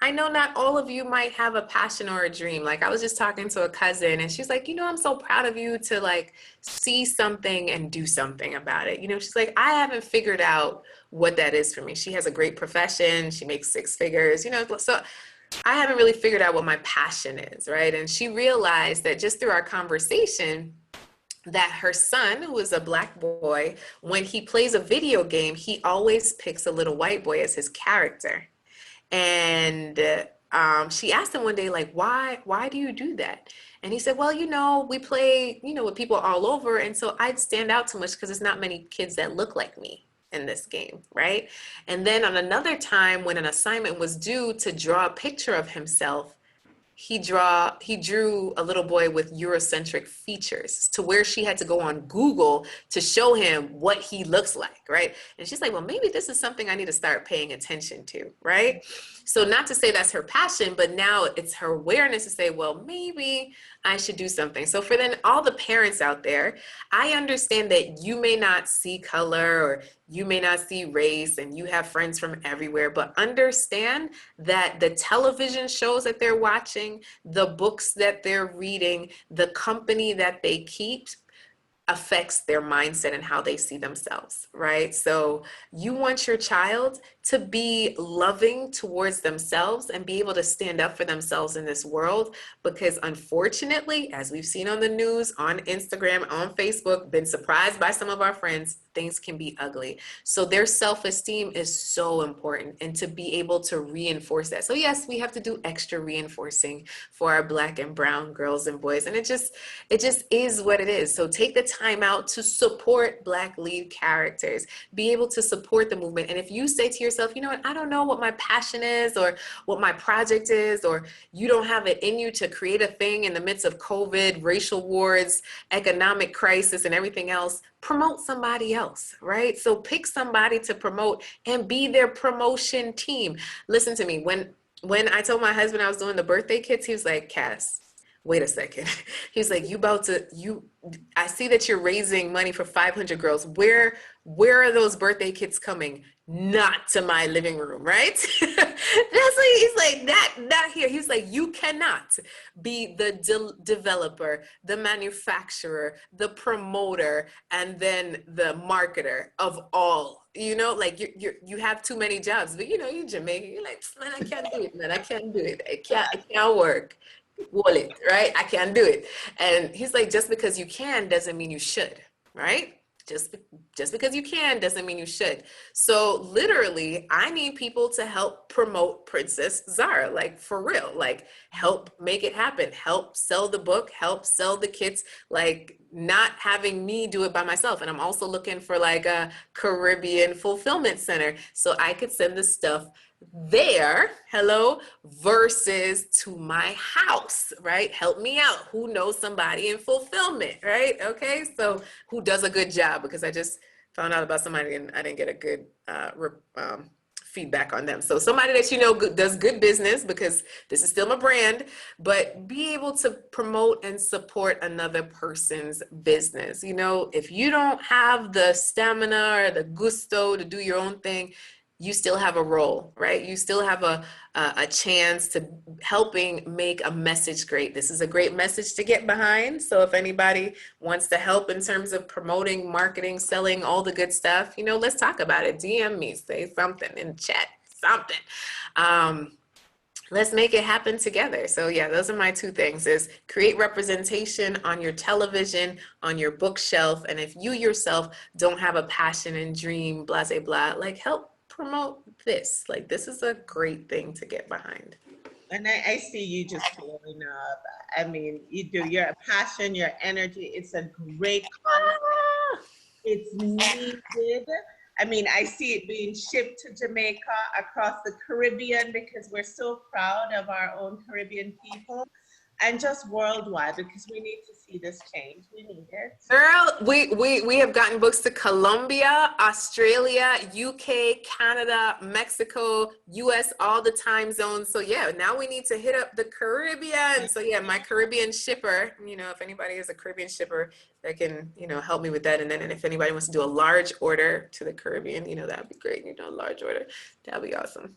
I know not all of you might have a passion or a dream. Like I was just talking to a cousin and she's like, you know, I'm so proud of you to like see something and do something about it. You know, she's like, I haven't figured out what that is for me. She has a great profession. She makes six figures, you know, so I haven't really figured out what my passion is, right? And she realized that just through our conversation, that her son, who is a black boy, when he plays a video game, he always picks a little white boy as his character. And she asked him one day, like, why do you do that? And he said, well, you know, we play, you know, with people all over. And so I'd stand out too much because there's not many kids that look like me in this game, right? And then on another time when an assignment was due to draw a picture of himself, he drew a little boy with Eurocentric features to where she had to go on Google to show him what he looks like, right? And she's like, well, maybe this is something I need to start paying attention to, right? So not to say that's her passion, but now it's her awareness to say, well, maybe I should do something. So for then all the parents out there, I understand that you may not see color or you may not see race and you have friends from everywhere, but understand that the television shows that they're watching, the books that they're reading, the company that they keep affects their mindset and how they see themselves, right? So you want your child to be loving towards themselves and be able to stand up for themselves in this world, because unfortunately, as we've seen on the news, on Instagram, on Facebook, been surprised by some of our friends, things can be ugly. So their self-esteem is so important, and to be able to reinforce that. So yes, we have to do extra reinforcing for our Black and brown girls and boys, and it just is what it is. So take the time out to support Black lead characters, be able to support the movement. And if you say to yourself, you know what, I don't know what my passion is or what my project is, or you don't have it in you to create a thing in the midst of COVID, racial wars, economic crisis, and everything else, promote somebody else, right? So pick somebody to promote and be their promotion team. Listen to me, when I told my husband I was doing the birthday kits, he was like, Cass, wait a second. He's like, I see that you're raising money for 500 girls. Where are those birthday kits coming? Not to my living room, right? That's like, he's like, not here. He's like, you cannot be the developer, the manufacturer, the promoter, and then the marketer of all. You know, like you have too many jobs, but you know, you Jamaican, you're like, man, I can't do it, man. I can't do it. It can't work. Wallet, right? I can't do it. And he's like, just because you can doesn't mean you should, right? Just because you can doesn't mean you should. So literally, I need people to help promote Princess Zara, like for real, like help make it happen, help sell the book, help sell the kits, like not having me do it by myself. And I'm also looking for like a Caribbean fulfillment center so I could send the stuff there, hello, versus to my house, right? Help me out. Who knows somebody in fulfillment, right? Okay, so who does a good job? Because I just found out about somebody and I didn't get a good feedback on them. So somebody that you know does good business, because this is still my brand, but be able to promote and support another person's business. You know, if you don't have the stamina or the gusto to do your own thing, you still have a role, right? You still have a chance to helping make a message great. This is a great message to get behind. So if anybody wants to help in terms of promoting, marketing, selling, all the good stuff, you know, let's talk about it. DM me, say something in chat, something. Let's make it happen together. So yeah, those are my two things: is create representation on your television, on your bookshelf. And if you yourself don't have a passion and dream, blah, blah, blah, like help promote this. Like this is a great thing to get behind. And I see you just blowing up. I mean, you do your passion, your energy. It's a great concept. It's needed. I mean, I see it being shipped to Jamaica, across the Caribbean, because we're so proud of our own Caribbean people, and just worldwide, because we need to see this change. We need it. Girl, we have gotten books to Colombia, Australia, UK, Canada, Mexico, US, all the time zones. So yeah, now we need to hit up the Caribbean. So yeah, my Caribbean shipper, you know, if anybody is a Caribbean shipper that can, you know, help me with that. And then if anybody wants to do a large order to the Caribbean, you know, that'd be great. You know, a large order, that'd be awesome.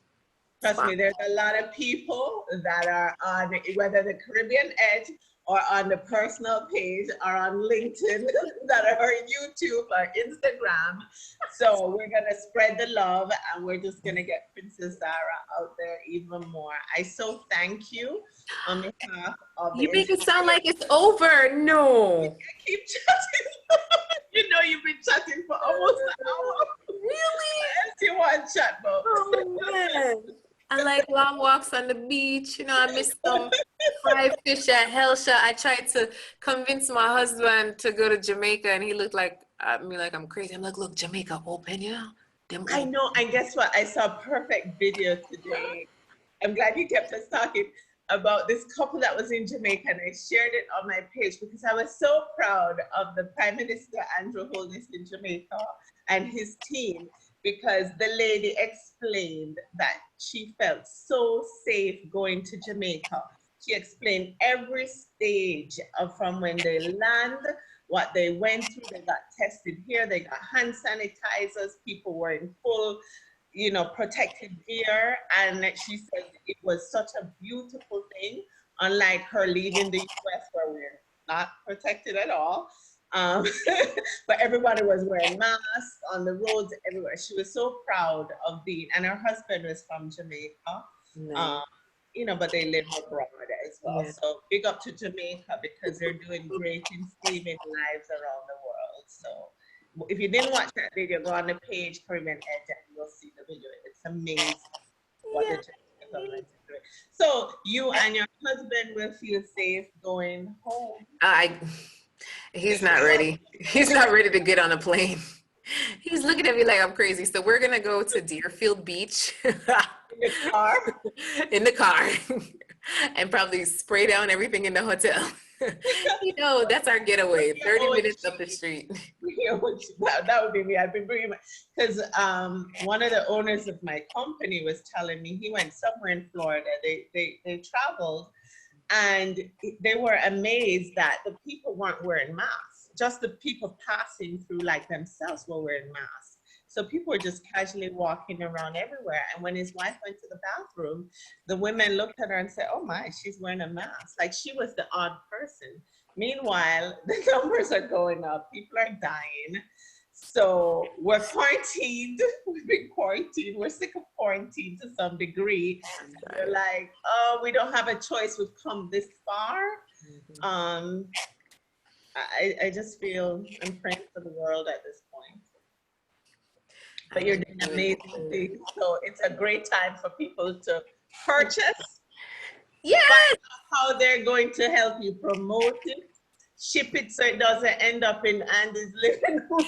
Trust me, there's a lot of people that are on whether the Caribbean Edge or on the personal page or on LinkedIn that are on YouTube or Instagram. So we're gonna spread the love, and we're just gonna get Princess Zara out there even more. I so thank you on behalf of the You make it sound like it's over. No. I keep chatting. You know you've been chatting for almost an hour. Really? What else you want to chat about? Oh man. I like long walks on the beach. You know, I miss some fried fish at Hellshire. I tried to convince my husband to go to Jamaica, and he looked like at me like I'm crazy. I'm like, look, Jamaica open, you know? Them I open. know, and guess what? I saw a perfect video today. I'm glad you kept us talking about this couple that was in Jamaica, and I shared it on my page because I was so proud of the Prime Minister Andrew Holness in Jamaica and his team, because the lady explained that she felt so safe going to Jamaica. She explained every stage of from when they land, what they went through. They got tested here, they got hand sanitizers, people were in full, you know, protective gear. And she said it was such a beautiful thing, unlike her leaving the US where we're not protected at all. Um, but everybody was wearing masks on the roads everywhere. She was so proud of being, and her husband was from Jamaica. Nice. Um, but they live abroad as well. Yeah. So big up to Jamaica because they're doing great in saving lives around the world. So if you didn't watch that video, go on the page Caribbean Edge and you'll see the video. It's amazing what the Yeah. Jamaican government is doing. So you and your husband will feel safe going home. I He's not ready. He's not ready to get on a plane. He's looking at me like I'm crazy. So we're gonna go to Deerfield Beach In the car. in the car and probably spray down everything in the hotel. That's our getaway. 30 minutes up the street. That would be me. I've been bringing because one of the owners of my company was telling me he went somewhere in Florida. They traveled and they were amazed that the people weren't wearing masks. Just the people passing through like themselves were wearing masks. So people were just casually walking around everywhere. And when his wife went to the bathroom, the women looked at her and said, "Oh my, she's wearing a mask." Like she was the odd person. Meanwhile, the numbers are going up. People are dying. So we're quarantined. We've been quarantined. We're sick of quarantine to some degree. We're like, oh, we don't have a choice. We've come this far. I just feel I'm praying for the world at this point. But you're doing amazing things. So it's a great time for people to purchase. Yes. Find out how they're going to help you promote it. Ship it so it doesn't end up in Andy's living room.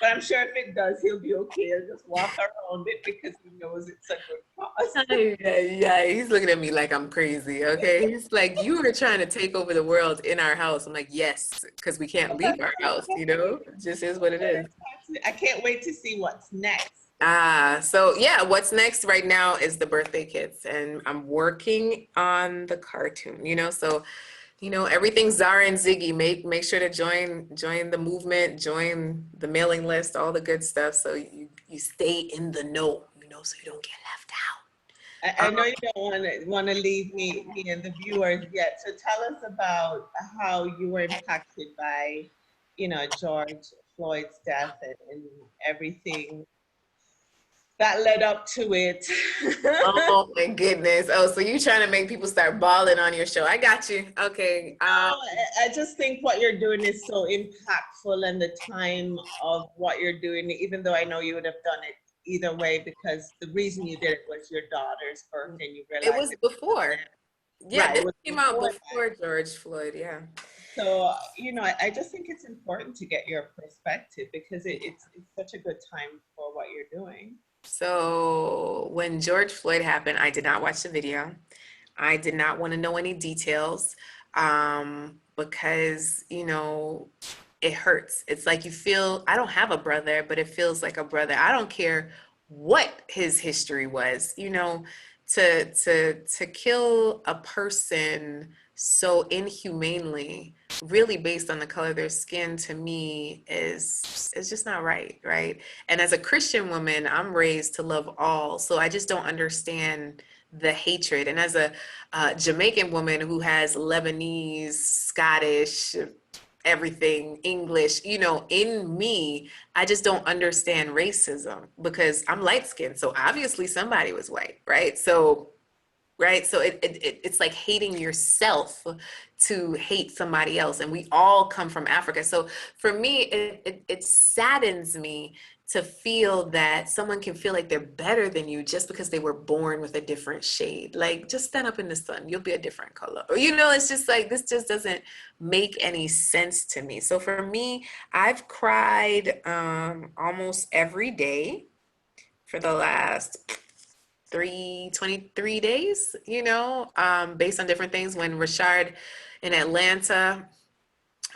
But I'm sure if it does, he'll be okay. He'll just walk around it because he knows it's a good cause. Yeah, he's looking at me like I'm crazy. Okay, he's like, "You were trying to take over the world in our house." I'm like, "Yes, because we can't leave our house. It just is what it is." I can't wait to see what's next. So yeah, what's next right now is the birthday kits, and I'm working on the cartoon. So everything Zara and Ziggy, make sure to join the movement, join the mailing list, all the good stuff, so you stay in the know, so you don't get left out. I know you don't want to leave me and the viewers yet. So tell us about how you were impacted by, George Floyd's death and everything that led up to it. Oh my goodness. Oh, so you trying to make people start bawling on your show. I got you. Okay. I just think what you're doing is so impactful, and the time of what you're doing, even though I know you would have done it either way, because the reason you did it was your daughter's birthday and you realized it was before. Yeah, right, this came out before George Floyd, yeah. So, I just think it's important to get your perspective because it's such a good time for what you're doing. So when George Floyd happened, I did not watch the video. I did not want to know any details because, it hurts. It's like you feel, I don't have a brother, but it feels like a brother. I don't care what his history was, to kill a person so inhumanely, really based on the color of their skin, to me is just not right, right? And as a Christian woman, I'm raised to love all, so I just don't understand the hatred. And as a Jamaican woman who has Lebanese, Scottish, everything English, in me, I just don't understand racism because I'm light skinned. So obviously somebody was white, right? So it's like hating yourself to hate somebody else. And we all come from Africa. So for me, it saddens me to feel that someone can feel like they're better than you just because they were born with a different shade. Like, just stand up in the sun, you'll be a different color. Or, it's just like, this just doesn't make any sense to me. So for me, I've cried almost every day for the last 23 days, based on different things. When Rashard in Atlanta,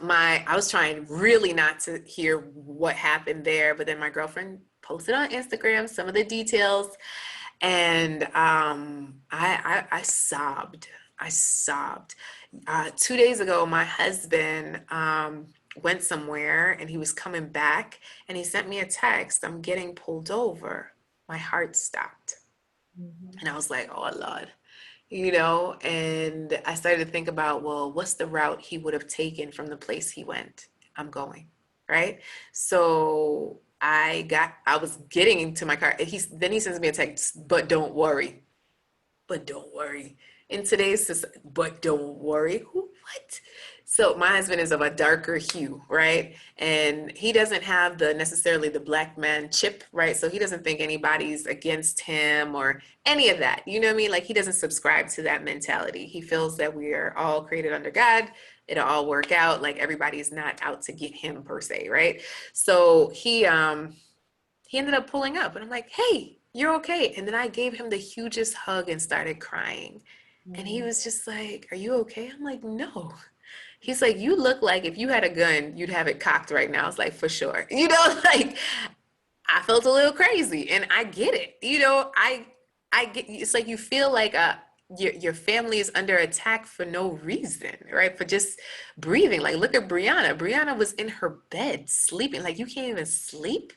I was trying really not to hear what happened there, but then my girlfriend posted on Instagram some of the details, and I sobbed. I sobbed. 2 days ago, my husband went somewhere and he was coming back, and he sent me a text, "I'm getting pulled over." My heart stopped. And I was like, "Oh Lord, you know, and I started to think about, well, what's the route he would have taken from the place he went? I'm going, right? So I was getting into my car. Then he sends me a text, but don't worry. But don't worry. In today's society, but don't worry. What? So my husband is of a darker hue, right? And he doesn't have the necessarily the black man chip, right? So he doesn't think anybody's against him or any of that. You know what I mean? Like he doesn't subscribe to that mentality. He feels that we are all created under God. It'll all work out. Like everybody's not out to get him per se, right? So he ended up pulling up and I'm like, hey, you're okay. And then I gave him the hugest hug and started crying. And he was just like, are you okay? I'm like, no. He's like, you look like if you had a gun, you'd have it cocked right now. It's like, for sure. You know, like I felt a little crazy and I get it. You know, I get, it's like you feel like your family is under attack for no reason, right? For just breathing. Like look at Brianna. Brianna was in her bed sleeping. Like you can't even sleep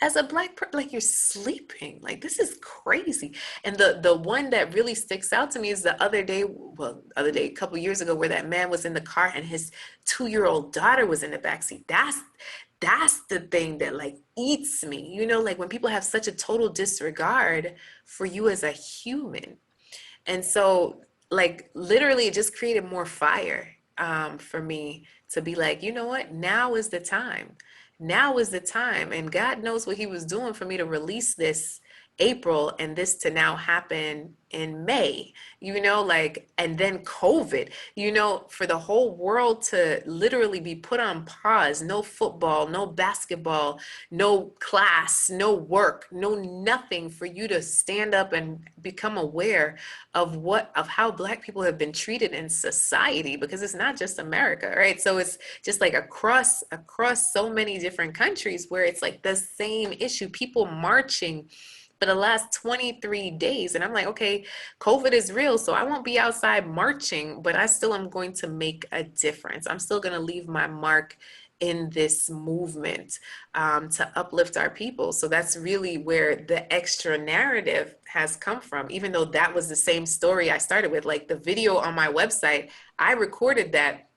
as a black person. Like you're sleeping. Like this is crazy. And the one that really sticks out to me is the other day, a couple years ago, where that man was in the car and his 2-year-old daughter was in the backseat. That's the thing that like eats me, you know, like when people have such a total disregard for you as a human. And so like literally it just created more fire for me to be like, you know what, now is the time. Now is the time. And God knows what he was doing for me to release this April and this to now happen in May, you know, like, and then COVID, you know, for the whole world to literally be put on pause, no football, no basketball, no class, no work, no nothing, for you to stand up and become aware of how Black people have been treated in society, because it's not just America, right? So it's just like across so many different countries where it's like the same issue, people marching for the last 23 days. And I'm like, okay, COVID is real, so I won't be outside marching, but I still am going to make a difference. I'm still going to leave my mark in this movement to uplift our people. So that's really where the extra narrative has come from, even though that was the same story I started with. Like the video on my website, I recorded that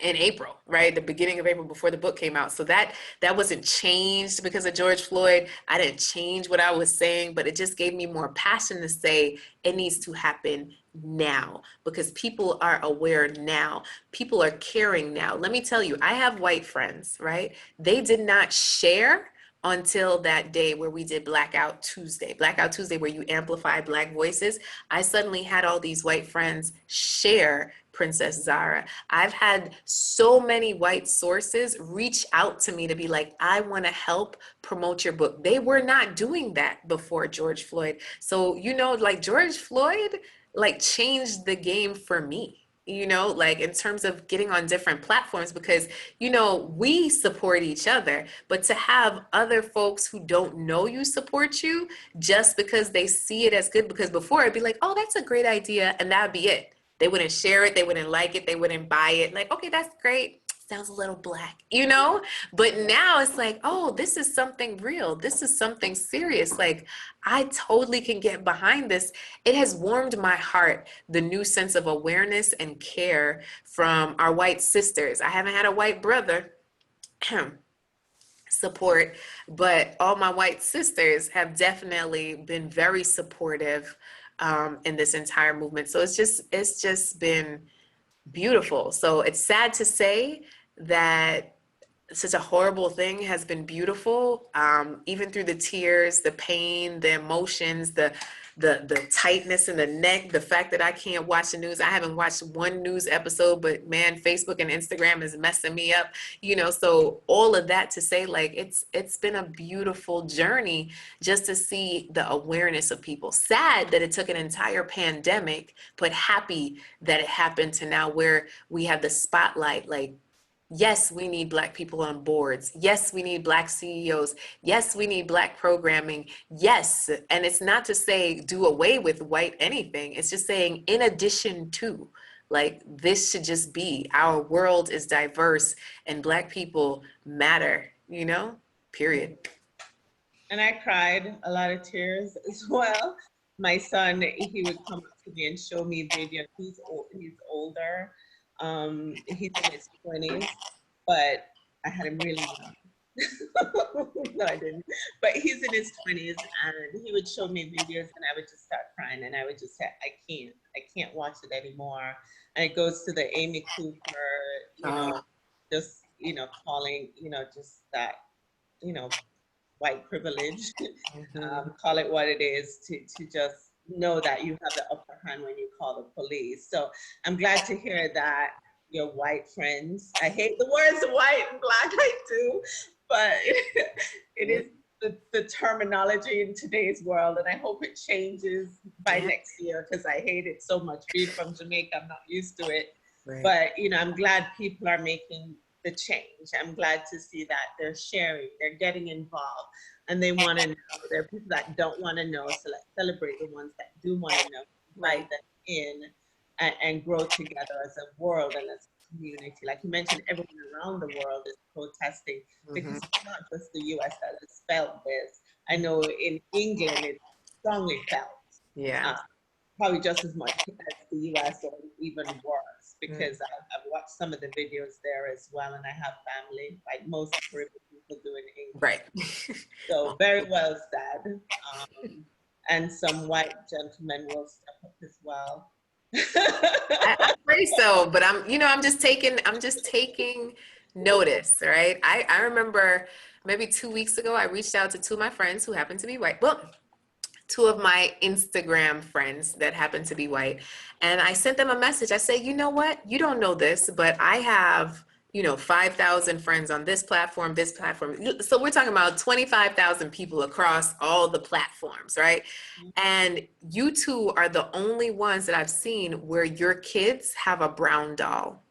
in April, right? The beginning of April before the book came out. So that wasn't changed because of George Floyd. I didn't change what I was saying, but it just gave me more passion to say it needs to happen now because people are aware now. People are caring now. Let me tell you, I have white friends, right? They did not share until that day where we did Blackout Tuesday. Blackout Tuesday, where you amplify Black voices. I suddenly had all these white friends share Princess Zara. I've had so many white sources reach out to me to be like, I want to help promote your book. They were not doing that before George Floyd. So, you know, like George Floyd, like changed the game for me. You know, like in terms of getting on different platforms, because, you know, we support each other, but to have other folks who don't know you support you just because they see it as good, because before it'd be like, oh, that's a great idea, and that'd be it. They wouldn't share it, they wouldn't like it, they wouldn't buy it. Like, okay, that's great. Sounds a little Black, you know? But now it's like, oh, this is something real. This is something serious. Like, I totally can get behind this. It has warmed my heart, the new sense of awareness and care from our white sisters. I haven't had a white brother support, but all my white sisters have definitely been very supportive in this entire movement. So it's just been beautiful. So it's sad to say that such a horrible thing has been beautiful, even through the tears, the pain, the emotions, the tightness in the neck, the fact that I can't watch the news. I haven't watched one news episode, but man, Facebook and Instagram is messing me up, you know. So all of that to say, like, it's been a beautiful journey just to see the awareness of people. Sad that it took an entire pandemic, but happy that it happened to now where we have the spotlight. Like, yes, we need Black people on boards. Yes, we need Black CEOs. Yes, we need Black programming. Yes. And it's not to say do away with white anything. It's just saying in addition to, like, this should just be, our world is diverse and Black people matter, you know, period. And I cried a lot of tears as well. my son, he would come up to me and show me videos. He's older. He's in his 20s, but I had him really young. No, I didn't. But he's in his 20s, and he would show me videos, and I would just start crying, and I would just say, I can't watch it anymore. And it goes to the Amy Cooper, just, calling, just that, you know, white privilege, call it what it is, to just know that you have the upper hand when you call the police. So I'm glad to hear that your white friends, I hate the words white and black, I do, but it is the terminology in today's world, and I hope it changes by next year, because I hate it so much. Being from Jamaica, I'm not used to it. Right. But I'm glad people are making the change. I'm glad to see that they're sharing, they're getting involved, and they want to know. There are people that don't want to know, so let's celebrate the ones that do want to know, invite them in, and grow together as a world and as a community. Like you mentioned, everyone around the world is protesting, because it's not just the US that has felt this. I know in England it's strongly felt. Yeah. Probably just as much as the US, or even worse, because I've watched some of the videos there as well, and I have family, like most Caribbean people do in England. Right. So very well said. And some white gentlemen will step up as well. I pray so, but I'm just taking notice, right? I remember maybe 2 weeks ago, I reached out to two of my friends who happen to be white. Well, two of my Instagram friends that happen to be white. And I sent them a message. I say, you know what? You don't know this, but I have, 5,000 friends on this platform, this platform. So we're talking about 25,000 people across all the platforms, right? And you two are the only ones that I've seen where your kids have a brown doll.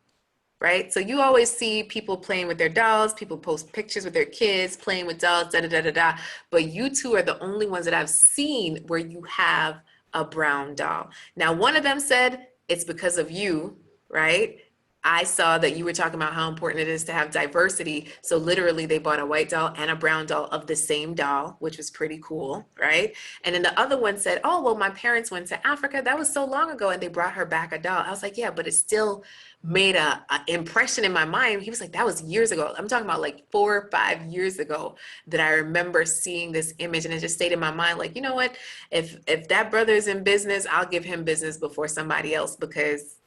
Right? So you always see people playing with their dolls, people post pictures with their kids playing with dolls, da da da da da. But you two are the only ones that I've seen where you have a brown doll. Now, one of them said it's because of you, right? I saw that you were talking about how important it is to have diversity. So literally they bought a white doll and a brown doll of the same doll, which was pretty cool, right? And then the other one said, oh, well, my parents went to Africa. That was so long ago. And they brought her back a doll. I was like, yeah, but it still made a impression in my mind. He was like, that was years ago. I'm talking about like 4 or 5 years ago that I remember seeing this image, and it just stayed in my mind. Like, you know what? If that brother's in business, I'll give him business before somebody else, because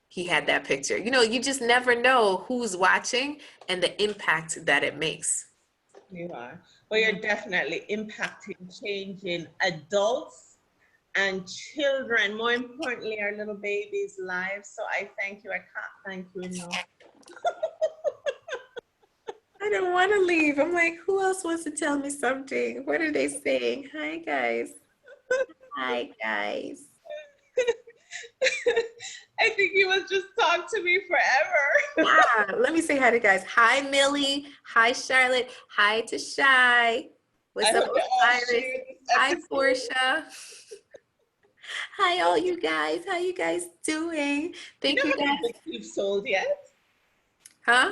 he had that picture. You just never know who's watching and the impact that it makes. You are. Well, you're definitely impacting, changing adults and children, more importantly, our little babies' lives. So I thank you. I can't thank you enough. I don't want to leave. I'm like, who else wants to tell me something? What are they saying? Hi, guys. Hi, guys. I think he was just talking to me forever. Yeah, let me say hi to guys. Hi, Millie. Hi, Charlotte. Hi to Shy. What's up, Osiris? Hi, Portia. Hi, all you guys. How you guys doing? Thank you, how many guys. books you've sold yet? Huh?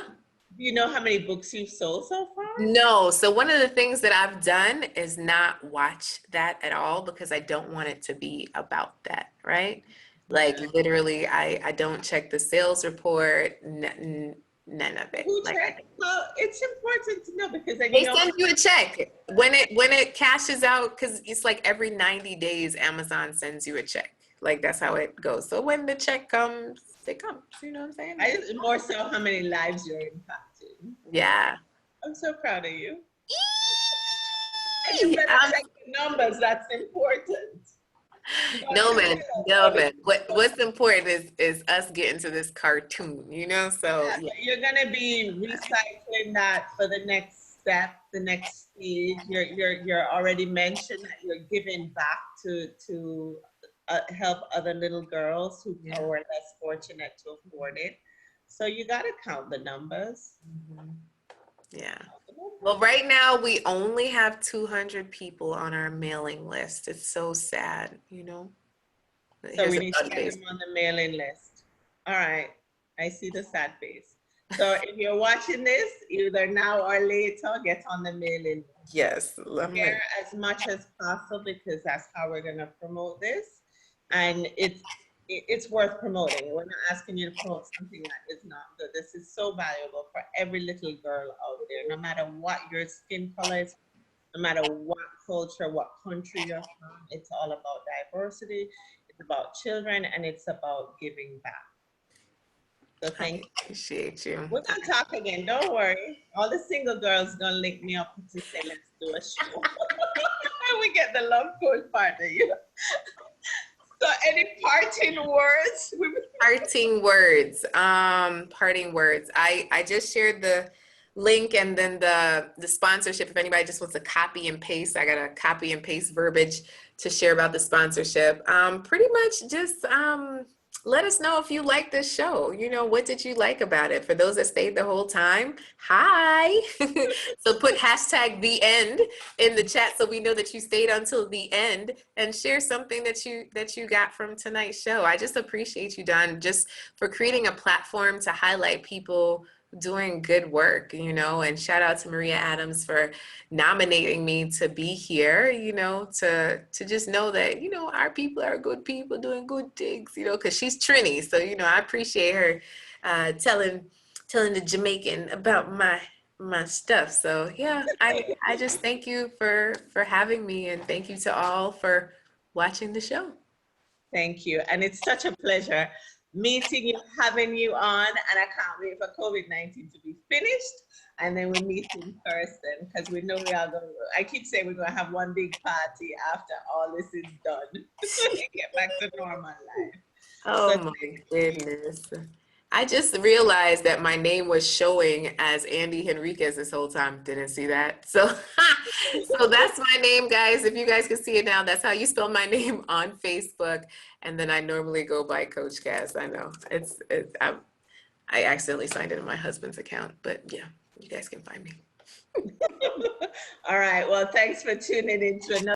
Do you know how many books you've sold so far? No. So one of the things that I've done is not watch that at all, because I don't want it to be about that, right? Like literally, I don't check the sales report, none of it. Well, it's important to know, because then they send you a check when it cashes out, because it's like every 90 days Amazon sends you a check. Like that's how it goes. So when the check comes, it comes. You know what I'm saying? More so how many lives you're impacting. Yeah. I'm so proud of you. You better check the numbers. That's important. No man. What's important is us getting to this cartoon, so yeah. You're gonna be recycling that for the next step, the next stage. You're already mentioned that you're giving back to help other little girls who are less fortunate to afford it. So you gotta count the numbers. Yeah. Well, right now we only have 200 people on our mailing list. It's so sad, So we need to get them on the mailing list. All right. I see the sad face. So if you're watching this, either now or later, get on the mailing list. Yes. Share as much as possible because that's how we're going to promote this. And it's worth promoting. We're not asking you to promote something that is not good. This is so valuable for every little girl out there, no matter what your skin color is, no matter what culture, what country you're from. It's all about diversity. It's about children, and it's about giving back. So I thank you. appreciate you. We're gonna talk again. Don't worry. All the single girls gonna link me up to say let's do a show. We get the love coach partner, you know. So any parting words? Parting words. Parting words. I just shared the link and then the sponsorship. If anybody just wants to copy and paste, I got a copy and paste verbiage to share about the sponsorship. Pretty much just let us know if you like this show. You know, what did you like about it? For those that stayed the whole time, hi. So put hashtag the end in the chat so we know that you stayed until the end, and share something that you got from tonight's show. I just appreciate you, Don, just for creating a platform to highlight people doing good work, you know, and shout out to Maria Adams for nominating me to be here, you know, to just know that, you know, our people are good people doing good things, you know, because she's Trini. So, you know, I appreciate her telling the Jamaican about my stuff. So yeah, I just thank you for having me, and thank you to all for watching the show. Thank you. And it's such a pleasure meeting you, having you on, and I can't wait for COVID-19 to be finished, and then we meet in person because we know we are going to, I keep saying we're going to have one big party after all this is done. Get back to normal life. Oh So my goodness. I just realized that my name was showing as Andy Henriquez this whole time. Didn't see that. So so that's my name, guys. If you guys can see it now, that's how you spell my name on Facebook. And then I normally go by Coach Cas. I know I accidentally signed it in my husband's account, but yeah, you guys can find me. all right. Well, thanks for tuning in to another